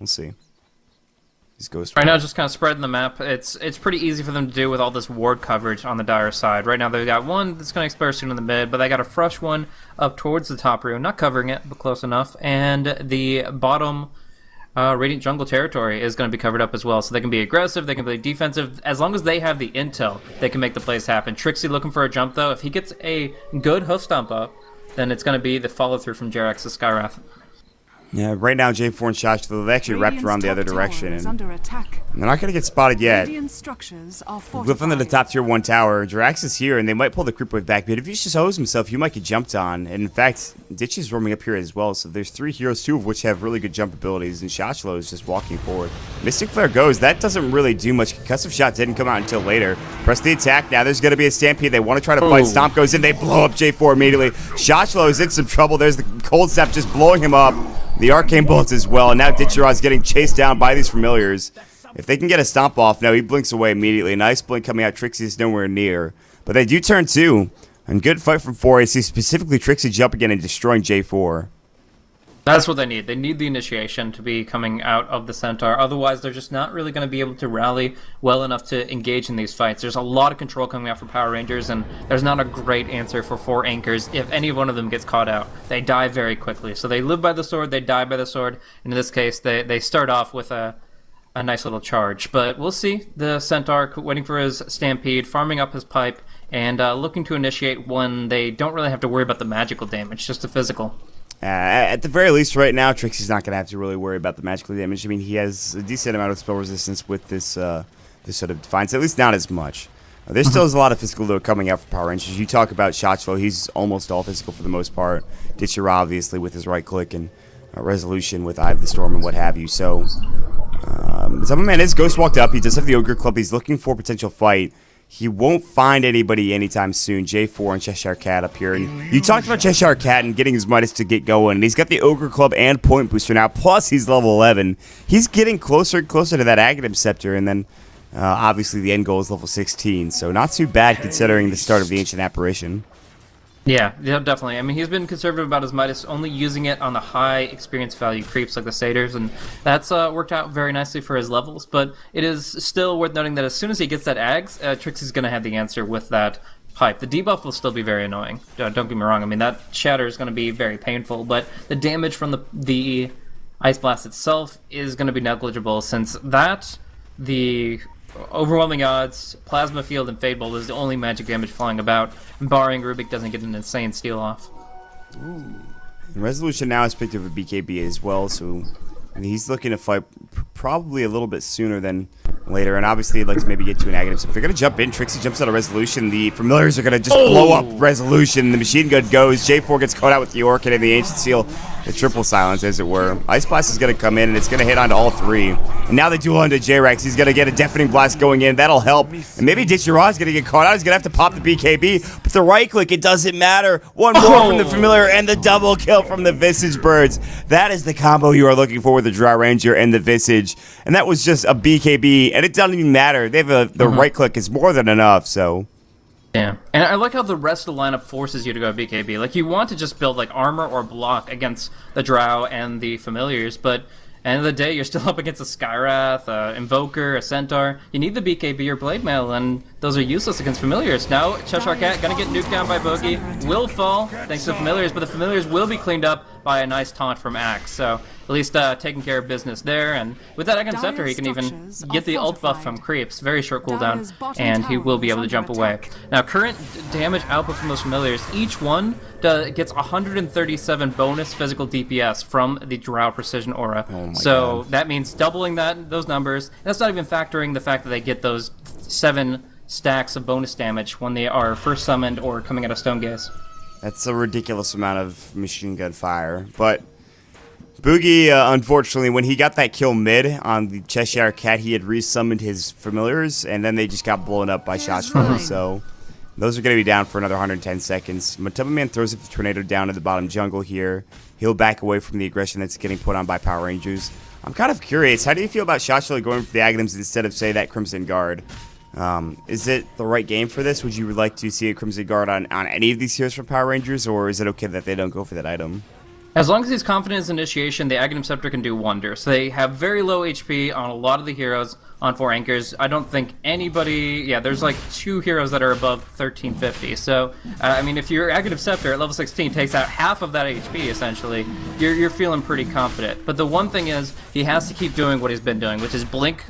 Speaker 1: We'll see. He's Ghost
Speaker 2: right now, just kind of spreading the map. It's pretty easy for them to do with all this ward coverage on the Dire side. Right now, they've got one that's going to expire soon in the mid, but they got a fresh one up towards the top room. Not covering it, but close enough. And the bottom Radiant Jungle territory is going to be covered up as well, so they can be aggressive, they can be defensive. As long as they have the intel, they can make the plays happen. Trixie looking for a jump, though. If he gets a good hoof stomp up, then it's going to be the follow-through from Jerax's Skywrath.
Speaker 1: Yeah, right now J4 and Shashlo, they actually wrapped around the other direction, and they're not going to get spotted yet. Flip into the top tier 1 tower. Jerax is here, and they might pull the creep wave back, but if he just hose himself, he might get jumped on. And in fact, Ditch is roaming up here as well, so there's 3 heroes, 2 of which have really good jump abilities, and Shashlo is just walking forward. Mystic Flare goes. That doesn't really do much. Concussive Shot didn't come out until later. Press the attack. Now there's going to be a stampede. They want to try to fight. Stomp goes in. They blow up J4 immediately. Shashlo is in some trouble. There's the Cold Snap just blowing him up. The Arcane Bullets as well, and now Ditcheraz getting chased down by these familiars. If they can get a stomp off, no, he blinks away immediately. Nice blink coming out. Trixie's nowhere near. But they do turn 2. And good fight from 4AC, specifically Trixie jumping in and destroying J4.
Speaker 2: That's what they need. They need the initiation to be coming out of the Centaur. Otherwise, they're just not really going to be able to rally well enough to engage in these fights. There's a lot of control coming out for Power Rangers, and there's not a great answer for 4 anchors. If any one of them gets caught out, they die very quickly. So they live by the sword, they die by the sword. In this case, they start off with a nice little charge. But we'll see the Centaur waiting for his Stampede, farming up his pipe, and looking to initiate when they don't really have to worry about the magical damage, just the physical.
Speaker 1: At the very least, right now, Trixie's not going to have to really worry about the magical damage. I mean, he has a decent amount of spell resistance with this sort of Defiance, at least not as much. There still is a lot of physical, though, coming out for Power Rangers. You talk about Shachlo, he's almost all physical for the most part. Ditcher, obviously, with his right-click and resolution with Eye of the Storm and what have you. So, Zumba is Ghost walked up. He does have the Ogre Club. He's looking for a potential fight. He won't find anybody anytime soon. J4 and Cheshire Cat up here. And you talked about Cheshire Cat and getting his Midas to get going. And he's got the Ogre Club and Point Booster now. Plus, he's level 11. He's getting closer and closer to that Aghanim Scepter. And then, obviously, the end goal is level 16. So, not too bad considering the start of the Ancient Apparition.
Speaker 2: Yeah, definitely. I mean, he's been conservative about his Midas, only using it on the high experience value creeps like the Satyrs, and that's worked out very nicely for his levels, but it is still worth noting that as soon as he gets that Ags, Trixie's going to have the answer with that pipe. The debuff will still be very annoying. Don't get me wrong. I mean, that shatter is going to be very painful, but the damage from the Ice Blast itself is going to be negligible, since the overwhelming odds, Plasma Field, and Fade Bolt is the only magic damage flying about, barring Rubik doesn't get an insane steal off.
Speaker 1: Ooh. And Resolution now has picked up a BKB as well, so he's looking to fight probably a little bit sooner than later, and obviously he'd like to maybe get to an agony. So if they're going to jump in, Trixie jumps out of Resolution. The Familiars are going to just blow up Resolution. The machine gun goes. J4 gets caught out with the Orchid and the Ancient Seal. The triple silence, as it were. Ice Blast is going to come in, and it's going to hit onto all three. And now they duel onto J-Rex. He's going to get a Deafening Blast going in. That'll help. And maybe Ditchira is going to get caught out. He's going to have to pop the BKB. But the right click, it doesn't matter. One more from the Familiar, and the double kill from the Visage Birds. That is the combo you are looking for with the Drow Ranger and the Visage. And that was just a BKB, and it doesn't even matter. They have the right click is more than enough, so...
Speaker 2: Yeah, and I like how the rest of the lineup forces you to go BKB. Like, you want to just build, like, armor or block against the Drow and the Familiars, but at the end of the day, you're still up against a Skywrath, a Invoker, a Centaur. You need the BKB or Blade Mail, and those are useless against Familiars. Now, Cheshire Cat gonna get nuked down by Boogie, will fall thanks to the Familiars, but the Familiars will be cleaned up by a nice taunt from Axe, so at least taking care of business there. And with that Aghanim Scepter, he can even get the ult buff from Creeps, very short cooldown, and he will be able to jump away. Now, current damage output from those Familiars, each one gets 137 bonus physical DPS from the Drow Precision Aura. So that means doubling those numbers. That's not even factoring the fact that they get those 7 stacks of bonus damage when they are first summoned or coming out of Stone Gaze.
Speaker 1: That's a ridiculous amount of machine gun fire. But Boogie, unfortunately, when he got that kill mid on the Cheshire Cat, he had resummoned his Familiars, and then they just got blown up by shots from him. So those are going to be down for another 110 seconds. Matuma Man throws up the Tornado down to the bottom jungle here. He'll back away from the aggression that's getting put on by Power Rangers. I'm kind of curious. How do you feel about Shashula going for the Aghanims instead of, say, that Crimson Guard? Is it the right game for this? Would you like to see a Crimson Guard on any of these heroes from Power Rangers, or is it okay that they don't go for that item?
Speaker 2: As long as he's confident in his initiation, the Aghanim Scepter can do wonders. They have very low HP on a lot of the heroes on 4 anchors. I don't think anybody... Yeah, there's like 2 heroes that are above 1350. So, I mean, if your Aghanim Scepter at level 16 takes out half of that HP, essentially, you're feeling pretty confident. But the one thing is, he has to keep doing what he's been doing, which is blink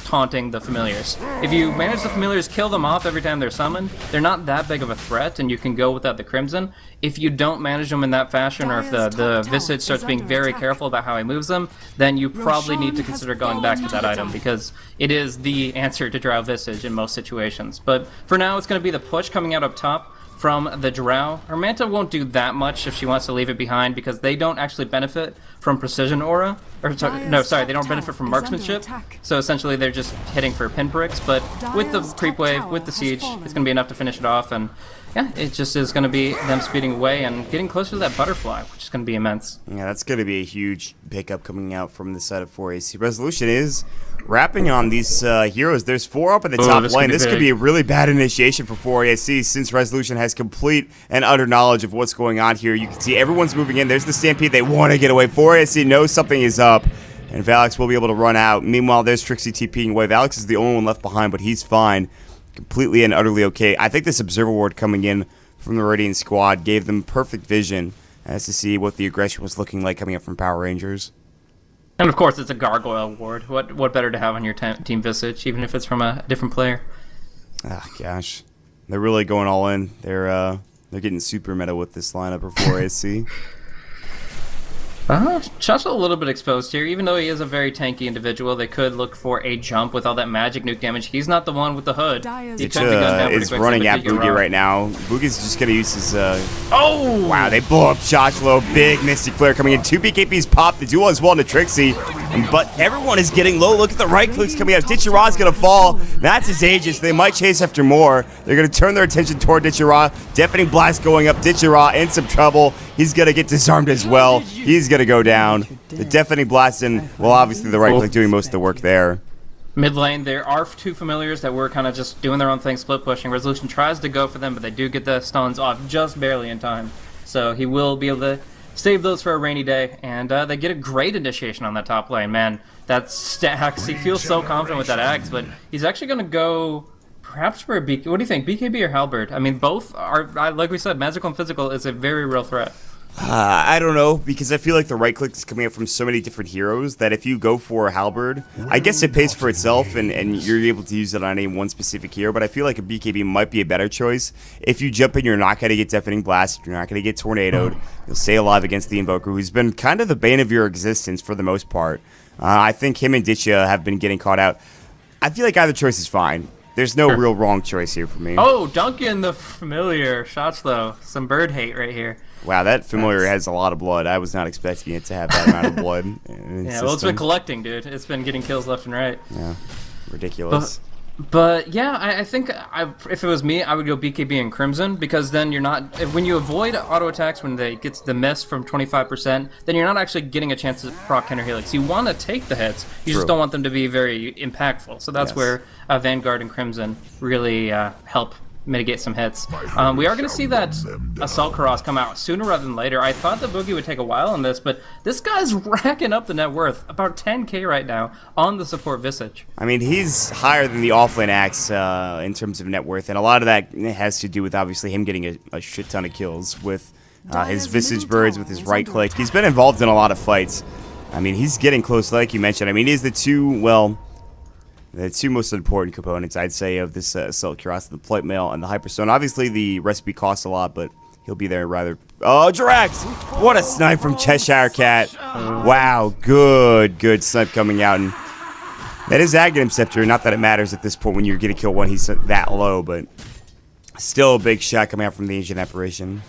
Speaker 2: taunting the Familiars. If you manage the Familiars, kill them off every time they're summoned, they're not that big of a threat, and you can go without the Crimson. If you don't manage them in that fashion, or if the Visage starts being very careful about how he moves them, then you probably need to consider going back to that item, because it is the answer to Drow Visage in most situations. But for now, it's going to be the push coming out up top from the Drow. Her Manta won't do that much if she wants to leave it behind, because they don't actually benefit from Precision Aura. They don't benefit from Marksmanship. So essentially, they're just hitting for pinpricks. But with the Creep Wave, with the Siege, it's going to be enough to finish it off. And yeah, it just is going to be them speeding away and getting closer to that Butterfly, which is going to be immense.
Speaker 1: Yeah, that's going to be a huge pickup coming out from the side of 4AC. Resolution is wrapping on these heroes. There's 4 up in the top lane. This could be a really bad initiation for 4AC since Resolution has complete and utter knowledge of what's going on here. You can see everyone's moving in. There's the Stampede. They want to get away. 4AC knows something is up, and Valix will be able to run out. Meanwhile, there's Trixie TPing away. Valix is the only one left behind, but he's fine. Completely and utterly okay. I think this Observer Ward coming in from the Radiant squad gave them perfect vision as to see what the aggression was looking like coming up from Power Rangers.
Speaker 2: And of course, it's a Gargoyle Ward. What better to have on your Team Visage, even if it's from a different player?
Speaker 1: Ah, gosh. They're really going all in. They're getting super meta with this lineup of 4AC.
Speaker 2: Shot's a little bit exposed here. Even though he is a very tanky individual, they could look for a jump with all that magic nuke damage. He not the one with the hood. He
Speaker 1: is running at Boogie right now. Boogie's just going to use his... Oh! Wow, they blow up Shotlo. Big Mystic Flare coming in. 2 BKBs pop. The duel as well into Trixie. But everyone is getting low. Look at the right clicks coming out. Ditchira's going to fall. That's his Aegis. They might chase after more. They're going to turn their attention toward Ditchira. Deafening Blast going up. Ditchira in some trouble. He's going to get disarmed as well. He's going to go down. The Deafening Blast and, well, obviously the right click doing most of the work there.
Speaker 2: Mid lane, there are 2 Familiars that were kind of just doing their own thing, split pushing. Resolution tries to go for them, but they do get the stuns off just barely in time. So he will be able to save those for a rainy day, and they get a great initiation on that top lane. Man, that stacks. He feels so confident with that Axe, but he's actually going to go... Perhaps for a BKB. What do you think, BKB or Halberd? I mean, both are, like we said, magical and physical is a very real threat.
Speaker 1: I don't know, because I feel like the right click is coming up from so many different heroes that if you go for a Halberd, I guess it pays for itself and you're able to use it on any one specific hero, but I feel like a BKB might be a better choice. If you jump in, you're not going to get Deafening Blast, you're not going to get Tornadoed, you'll stay alive against the Invoker, who's been kind of the bane of your existence for the most part. I think him and Ditcha have been getting caught out. I feel like either choice is fine. There's no real wrong choice here for me.
Speaker 2: Oh, Duncan the familiar. Shots, though. Some bird hate right here.
Speaker 1: Wow, that familiar has a lot of blood. I was not expecting it to have that amount of blood.
Speaker 2: Yeah, well, it's been collecting, dude. It's been getting kills left and right.
Speaker 1: Yeah, ridiculous.
Speaker 2: But yeah, I think if it was me, I would go BKB and Crimson, because then you're not, when you avoid auto attacks when they get the miss from 25%, then you're not actually getting a chance to proc counter helix. You want to take the hits, you just don't want them to be very impactful. So that's where Vanguard and Crimson really help mitigate some hits. We are going to see that Assault Karas come out sooner rather than later. I thought the Boogie would take a while on this, but this guy's racking up the net worth, about 10k right now, on the support Visage.
Speaker 1: I mean, he's higher than the offlane Axe in terms of net worth, and a lot of that has to do with, obviously, him getting a shit ton of kills with his Visage Birds, with his right click. He's been involved in a lot of fights. I mean, he's getting close, like you mentioned. I mean, he's the two most important components, I'd say, of this Assault Karas, the Plate Mail and the Hyperstone. Obviously, the recipe costs a lot, but he'll be there rather... Oh, Drax! What a snipe from Cheshire Cat. Wow, good snipe coming out. And that is Aghanim Scepter. Not that it matters at this point when you're getting kill one, he's that low, but still a big shot coming out from the Ancient Apparition.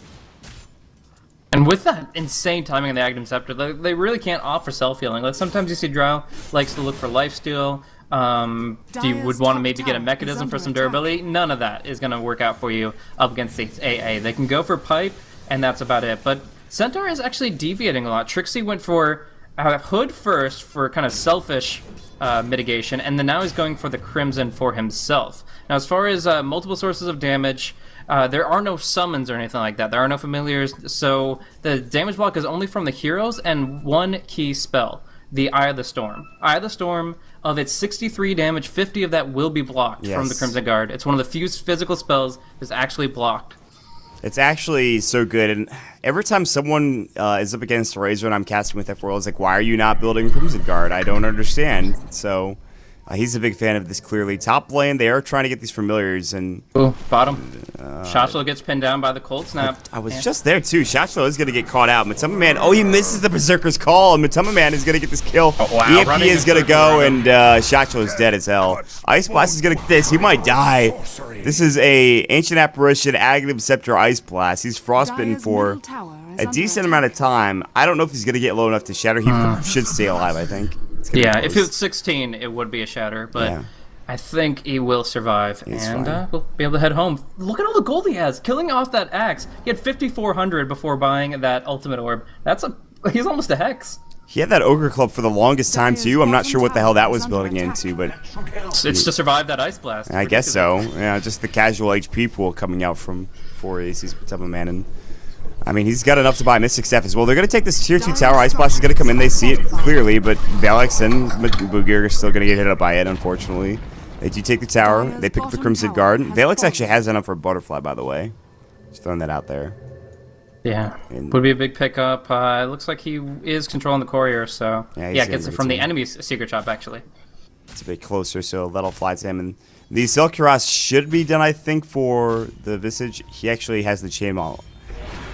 Speaker 2: And with that insane timing on the Aghanim Scepter, they really can't offer self-healing. Like, sometimes you see Drow likes to look for lifesteal. You would want to maybe get a mechanism for some durability. None of that is going to work out for you up against the AA. They can go for pipe, and that's about it. But Centaur is actually deviating a lot. Trixie went for Hood first for kind of selfish mitigation, and then now he's going for the Crimson for himself. Now, as far as multiple sources of damage, there are no summons or anything like that. There are no familiars, so the damage block is only from the heroes and one key spell, the Eye of the Storm. Eye of the Storm, of its 63 damage, 50 of that will be blocked from the Crimson Guard. It's one of the few physical spells that's actually blocked.
Speaker 1: It's actually so good, and every time someone is up against a Razor and I'm casting with F4, it's like, why are you not building Crimson Guard? I don't understand. So he's a big fan of this, clearly. Top lane, they are trying to get these familiars, and...
Speaker 2: Ooh, bottom. Shachlo gets pinned down by the cold snap.
Speaker 1: I was just there, too. Shachlo is going to get caught out. Matama Man, he misses the Berserker's Call, and Matama Man is going to get this kill.
Speaker 2: Oh, wow.
Speaker 1: EMP is going to go, and Shachlo is dead as hell. Ice Blast is going to get this. He might die. This is a Ancient Apparition, Aghanim Scepter Ice Blast. He's frostbitten for a decent amount of time. I don't know if he's going to get low enough to shatter. He should stay alive, I think.
Speaker 2: Yeah, if it was 16, it would be a shatter, but I think he will survive, and we'll be able to head home. Look at all the gold he has, killing off that axe. He had 5,400 before buying that ultimate orb. He's almost a hex.
Speaker 1: He had that Ogre Club for the longest time, too. I'm not sure what the hell that was building into, but...
Speaker 2: It's to survive that Ice Blast.
Speaker 1: I guess so. Yeah, just the casual HP pool coming out from 4 ACs per type of man, and... I mean, he's got enough to buy Mystic Staff as well. They're going to take this Tier 2 tower. Ice Blast is going to come in. They see it clearly, but Valix and Bugir are still going to get hit up by it, unfortunately. They do take the tower. They pick up the Crimson Guard. Valix actually has enough for a Butterfly, by the way. Just throwing that out there.
Speaker 2: Yeah, would be a big pickup. It looks like he is controlling the courier, so... Yeah, gets it from the enemy's secret shop, actually.
Speaker 1: It's a bit closer, so that'll fly to him. And the Assault Karas should be done, I think, for the Visage. He actually has the Chainmaul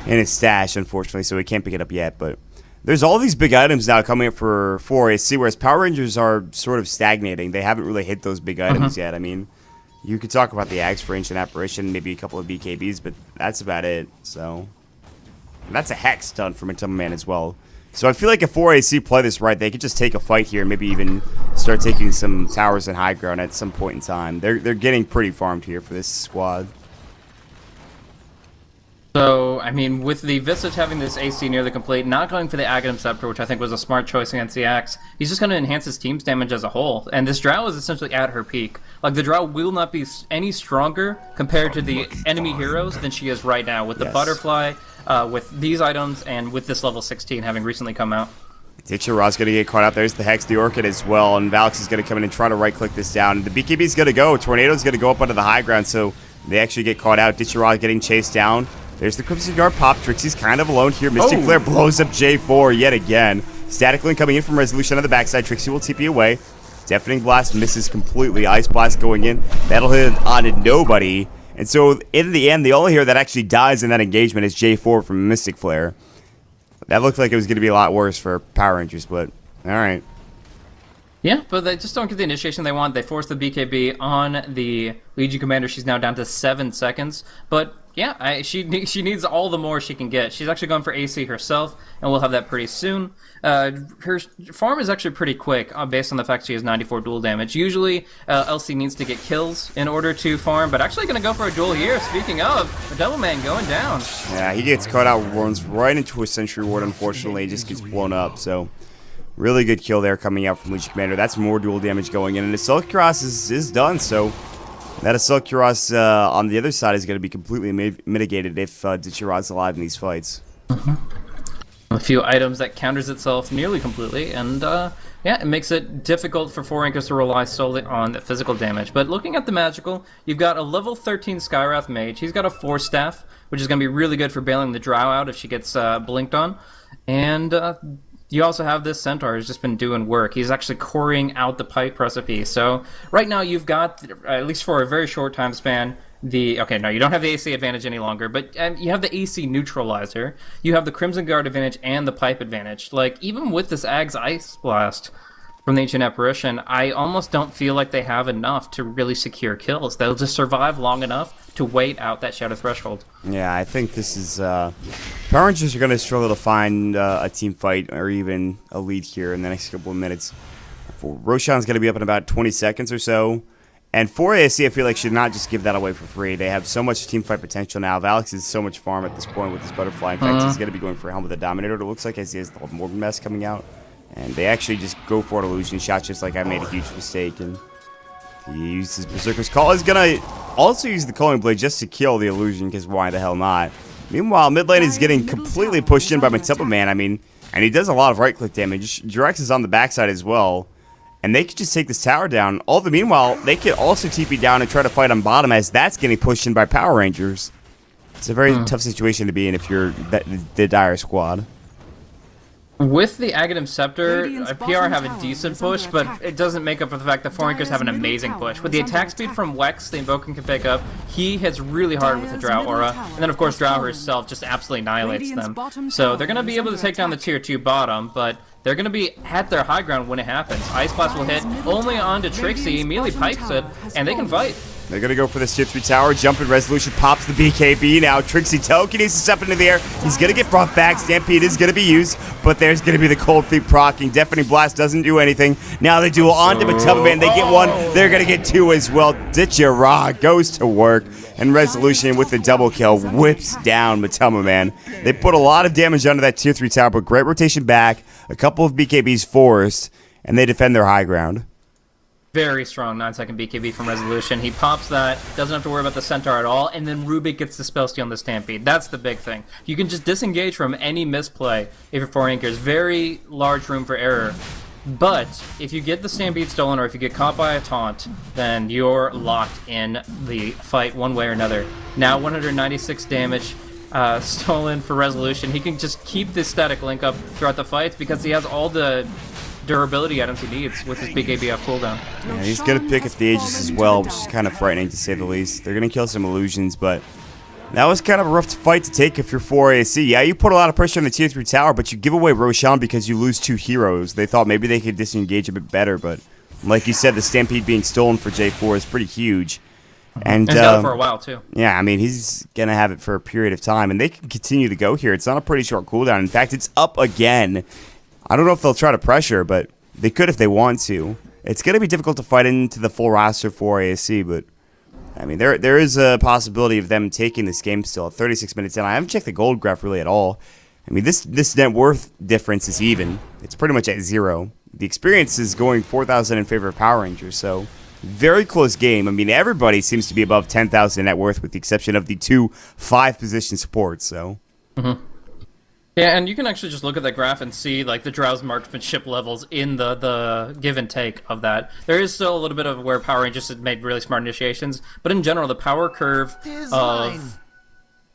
Speaker 1: in his stash, unfortunately, so he can't pick it up yet. But there's all these big items now coming up for 4AC, whereas Power Rangers are sort of stagnating. They haven't really hit those big items yet. I mean, you could talk about the Axe for Ancient Apparition, maybe a couple of BKBs, but that's about it. So and that's a Hex done for Matama Man as well. So I feel like if 4AC play this right, they could just take a fight here, maybe even start taking some towers and high ground at some point in time. They're getting pretty farmed here for this squad.
Speaker 2: So, I mean, with the Visage having this AC nearly complete, not going for the Aghanim Scepter, which I think was a smart choice against the Axe, he's just going to enhance his team's damage as a whole. And this Drow is essentially at her peak. Like, the Drow will not be any stronger compared to the enemy heroes than she is right now, with the Butterfly, with these items, and with this level 16 having recently come out.
Speaker 1: Ditchara's going to get caught out. There's the Hex, the Orchid as well, and Valix is going to come in and try to right-click this down. The BKB is going to go. Tornado's going to go up onto the high ground, so they actually get caught out. Ditchara getting chased down. There's the Crimson Guard pop. Trixie's kind of alone here. Mystic Flare blows up J4 yet again. Static Link coming in from Resolution on the backside. Trixie will TP away. Deafening Blast misses completely. Ice Blast going in. That'll hit on nobody. And so, in the end, the only hero that actually dies in that engagement is J4 from Mystic Flare. That looked like it was going to be a lot worse for Power Rangers, but alright.
Speaker 2: Yeah, but they just don't get the initiation they want. They force the BKB on the Legion Commander. She's now down to 7 seconds. But yeah, she needs all the more she can get. She's actually going for AC herself, and we'll have that pretty soon. Her farm is actually pretty quick, based on the fact she has 94 dual damage. Usually, LC needs to get kills in order to farm, but actually going to go for a duel here. Speaking of, the Double Man going down.
Speaker 1: Yeah, he gets caught out, runs right into a Sentry Ward, unfortunately. He just gets blown up, so... Really good kill there coming out from Legion Commander. That's more dual damage going in. And Assault Cuirass is done, so that Assault Cuirass on the other side is going to be completely mitigated if Ditchirod's alive in these fights.
Speaker 2: A few items that counters itself nearly completely, and yeah, it makes it difficult for 4 Rankers to rely solely on the physical damage. But looking at the magical, you've got a level 13 Skywrath Mage. He's got a Force Staff, which is going to be really good for bailing the Drow out if she gets blinked on. And... you also have this Centaur who's just been doing work. He's actually coring out the pipe recipe. So right now you've got, at least for a very short time span, okay, no, you don't have the AC advantage any longer, but you have the AC neutralizer. You have the Crimson Guard advantage and the pipe advantage. Like, even with this Ag's Ice Blast from the Ancient Apparition, I almost don't feel like they have enough to really secure kills. They'll just survive long enough to wait out that Shadow Threshold.
Speaker 1: Yeah, I think this is... Power Rangers are going to struggle to find a team fight or even a lead here in the next couple of minutes. Roshan's going to be up in about 20 seconds or so. And for ASC, I feel like should not just give that away for free. They have so much team fight potential now. Valix is so much farm at this point with his Butterfly. In fact, he's going to be going for a Helm with a Dominator. It looks like as he has the Morgan Mask coming out. And they actually just go for an illusion shot, just like I made a huge mistake. And he used his Berserker's Call. He's going to also use the Culling Blade just to kill the illusion, because why the hell not? Meanwhile, mid lane is getting completely pushed in by Mateba Man. I mean, and he does a lot of right-click damage. Jurex is on the backside as well. And they could just take this tower down. All the meanwhile, they could also TP down and try to fight on bottom, as that's getting pushed in by Power Rangers. It's a very tough situation to be in if you're the Dire squad.
Speaker 2: With the Aghanim Scepter, PR have a decent push, but it doesn't make up for the fact that 4 Rankers have an amazing push. With the attack speed from Wex, the Invoker can pick up, he hits really hard with the Drow Aura, and then of course Drow herself just absolutely annihilates them. So they're going to be able to take down the Tier 2 bottom, but they're going to be at their high ground when it happens. Ice Blast will hit only onto Trixie, immediately pipes it, and they can fight.
Speaker 1: They're going to go for this Tier 3 tower. Jumping Resolution pops the BKB. Now Trixie Token needs to step into the air. He's going to get brought back. Stampede is going to be used, but there's going to be the Cold Feet proccing. Deafening Blast doesn't do anything. Now they duel onto Mateba Man. They get one. They're going to get two as well. Ditchira goes to work, and Resolution with the double kill whips down Mateba Man. They put a lot of damage onto that Tier 3 tower, but great rotation back. A couple of BKBs forced, and they defend their high ground.
Speaker 2: Very strong 9-second BKB from Resolution. He pops that, doesn't have to worry about the Centaur at all, and then Rubik gets the spell steal on the Stampede. That's the big thing. You can just disengage from any misplay if you're 4 Rankers. Very large room for error. But if you get the Stampede stolen or if you get caught by a taunt, then you're locked in the fight one way or another. Now 196 damage. Stolen for Resolution. He can just keep this static link up throughout the fights because he has all the durability items he needs with his BKB off cooldown.
Speaker 1: Yeah, he's going to pick up the Aegis as well, which is kind of frightening to say the least. They're going to kill some illusions, but that was kind of a rough fight to take if you're 4 AC. Yeah, you put a lot of pressure on the Tier 3 tower, but you give away Roshan because you lose 2 heroes. They thought maybe they could disengage a bit better, but like you said, the Stampede being stolen for J4 is pretty huge. And
Speaker 2: he's got it for a while, too.
Speaker 1: Yeah, I mean, he's going to have it for a period of time, and they can continue to go here. It's on a pretty short cooldown. In fact, it's up again. I don't know if they'll try to pressure, but they could if they want to. It's going to be difficult to fight into the full roster for ASC, but I mean, there is a possibility of them taking this game still at 36 minutes in. I haven't checked the gold graph really at all. I mean, this net worth difference is even. It's pretty much at 0. The experience is going 4,000 in favor of Power Rangers, so very close game. I mean, everybody seems to be above 10,000 net worth with the exception of the 2 5-position supports, so.
Speaker 2: Yeah, and you can actually just look at that graph and see like the Drow's marksmanship levels in the give and take of that. There is still a little bit of where Power Rangers has made really smart initiations, but in general, the power curve of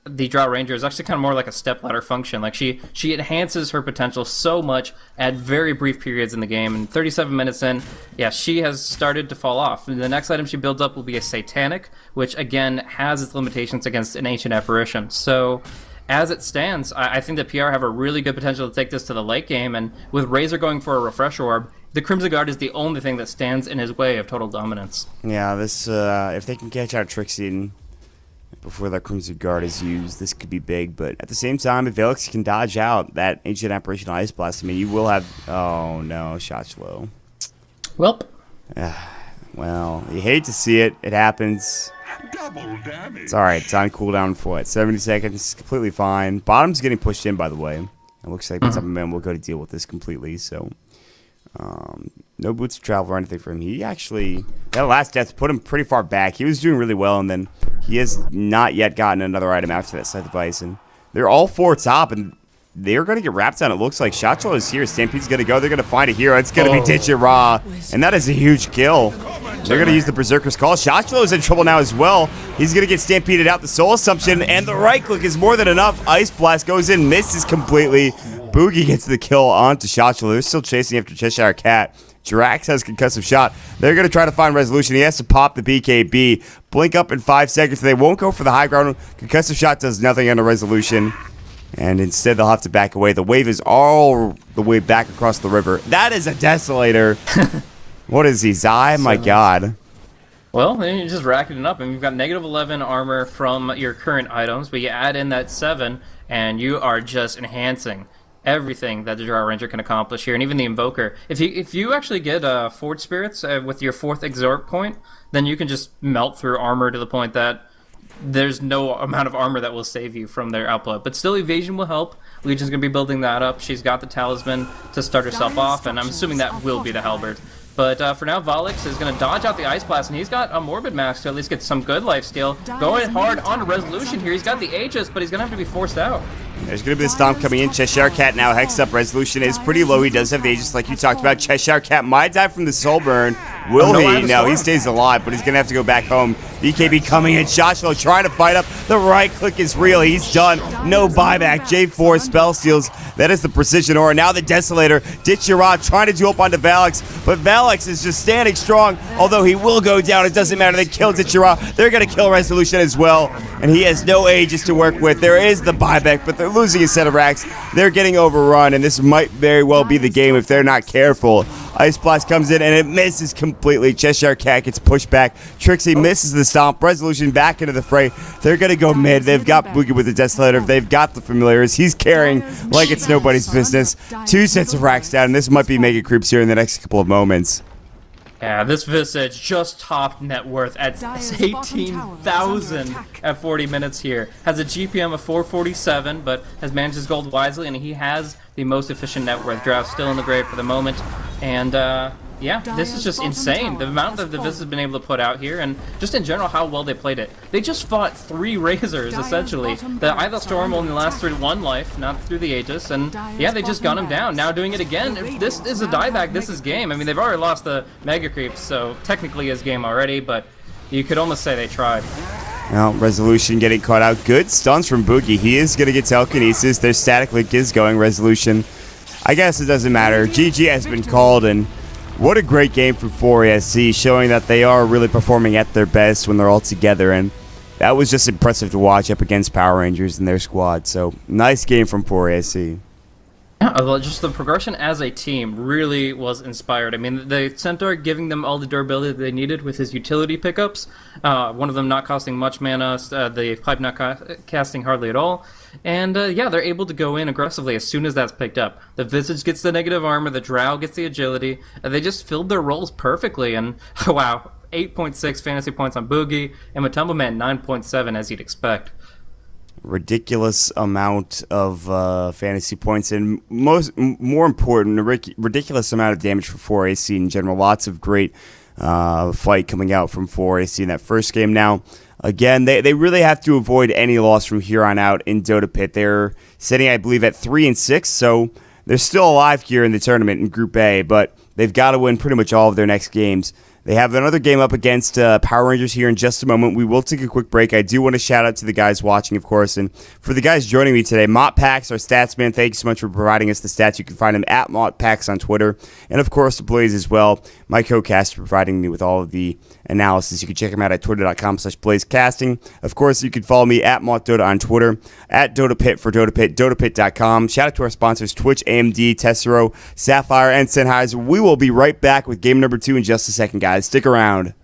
Speaker 2: the Drow Ranger is actually kind of more like a stepladder function. Like she enhances her potential so much at very brief periods in the game. And 37 minutes in, yeah, she has started to fall off. And the next item she builds up will be a Satanic, which again has its limitations against an Ancient Apparition. So as it stands, I think that PR have a really good potential to take this to the late game, and with Razor going for a Refresh Orb, the Crimson Guard is the only thing that stands in his way of total dominance.
Speaker 1: Yeah, this if they can catch out Trixie before that Crimson Guard is used, this could be big. But at the same time, if Valix can dodge out that Ancient Apparition Ice Blast, I mean, you will have... Oh, no, shot's low.
Speaker 2: Welp.
Speaker 1: Well, you hate to see it. It happens.
Speaker 4: Double damage.
Speaker 1: It's alright. It's on cooldown for what? 70 seconds. Completely fine. Bottom's getting pushed in, by the way. It looks like Top Man will go to deal with this completely, so... no boots of travel or anything for him. He actually, that last death put him pretty far back. He was doing really well, and then he has not yet gotten another item after that side device. And they're all 4 top, and they're going to get wrapped on. It looks like Shotchel is here. Stampede's going to go. They're going to find a hero. It's going to be Ditch-Ra, and that is a huge kill. They're going to use the Berserker's Call. Shotchel is in trouble now as well. He's going to get Stampeded out. The Soul Assumption, and the right click is more than enough. Ice Blast goes in, misses completely. Boogie gets the kill onto Shotchel. They're still chasing after Cheshire Cat. Drax has concussive shot. They're going to try to find resolution. He has to pop the BKB. Blink up in 5 seconds. They won't go for the high ground. Concussive shot does nothing under resolution. And instead, they'll have to back away. The wave is all the way back across the river. That is a Desolator. What is he, Zai? My God.
Speaker 2: Well, then you're just racking it up. And you've got negative 11 armor from your current items, but you add in that 7, and you are just enhancing everything that the Drow Ranger can accomplish here, and even the Invoker. If you actually get Forge Spirits with your 4th Exort point, then you can just melt through armor to the point that there's no amount of armor that will save you from their output. But still, Evasion will help. Legion's going to be building that up. She's got the Talisman to start herself off, and I'm assuming that will be the Halberd. But for now, Valix is going to dodge out the Ice Blast, and he's got a Morbid Mask to at least get some good lifesteal. Going hard on Resolution here. He's got the Aegis, but he's going to have to be forced out.
Speaker 1: There's going to be the Stomp coming in. Cheshire Cat now hexed up. Resolution is pretty low. He does have the Aegis like you talked about. Cheshire Cat might die from the Soul Burn. Will he? No, he stays alive, but he's going to have to go back home. BKB coming in. Shoshlo trying to fight up. The right click is real. He's done. No buyback. J4 spell steals. That is the Precision Aura. Now the Desolator. Ditch-Ra trying to duel up onto Valix, but Valix is just standing strong, although he will go down. It doesn't matter. They kill Ditch-Ra. They're going to kill Resolution as well, and he has no Aegis to work with. There is the buyback, but they're losing a set of racks. They're getting overrun, and this might very well be the game if they're not careful. Ice Blast comes in, and it misses completely. Cheshire Cat gets pushed back. Trixie misses the Stomp. Resolution back into the fray. They're going to go mid. They've got Boogie with the Desolator. They've got the Familiars. He's carrying like it's nobody's business. 2 sets of racks down, and this might be Mega Creeps here in the next couple of moments.
Speaker 2: Yeah, this Visage just topped net worth at 18,000 at 40 minutes here. Has a GPM of 447, but has managed his gold wisely, and he has the most efficient net worth. Draft still in the grave for the moment, and yeah, this is just insane. The amount that the Viz has been able to put out here, and just in general how well they played it. They just fought 3 Razors, essentially. The Idle Storm only lasts through 1 life, not through the Aegis, and yeah, they just gun him down. Now doing it again. If this is a dieback, this is game. I mean, they've already lost the Mega Creeps, so technically is game already, but you could almost say they tried.
Speaker 1: Well, Resolution getting caught out. Good stuns from Boogie. He is going to get Telekinesis. Their Static Link is going. Resolution, I guess it doesn't matter. GG has been called, and what a great game from 4ASC, showing that they are really performing at their best when they're all together, and that was just impressive to watch up against Power Rangers and their squad. So, nice game from 4ASC.
Speaker 2: Yeah, well, just the progression as a team really was inspired. I mean, the Centaur giving them all the durability that they needed with his utility pickups, one of them not costing much mana, the Pipe not casting hardly at all, and yeah, they're able to go in aggressively as soon as that's picked up. The Visage gets the negative armor, the Drow gets the agility, they just filled their roles perfectly, and wow, 8.6 fantasy points on Boogie, and Matumbo Man 9.7 as you'd expect.
Speaker 1: Ridiculous amount of fantasy points, and more important, a ridiculous amount of damage for 4AC in general. Lots of great fight coming out from 4AC in that first game. Now, again, they really have to avoid any loss from here on out in DotaPit. They're sitting, I believe, at 3-6, so they're still alive here in the tournament in Group A, but they've got to win pretty much all of their next games. They have another game up against Power Rangers here in just a moment. We will take a quick break. I do want to shout out to the guys watching, of course, and for the guys joining me today, MottPax, our stats man, thank you so much for providing us the stats. You can find him at MottPax on Twitter, and of course, the Blaze as well, my co-caster, providing me with all of the analysis. You can check him out at twitter.com/blazecasting. Of course, you can follow me at MottDota on Twitter, at DotaPit for DotaPit, DotaPit.com. Shout out to our sponsors, Twitch, AMD, Tessero, Sapphire, and Sennheiser. We will be right back with game number 2 in just a second, guys. Stick around.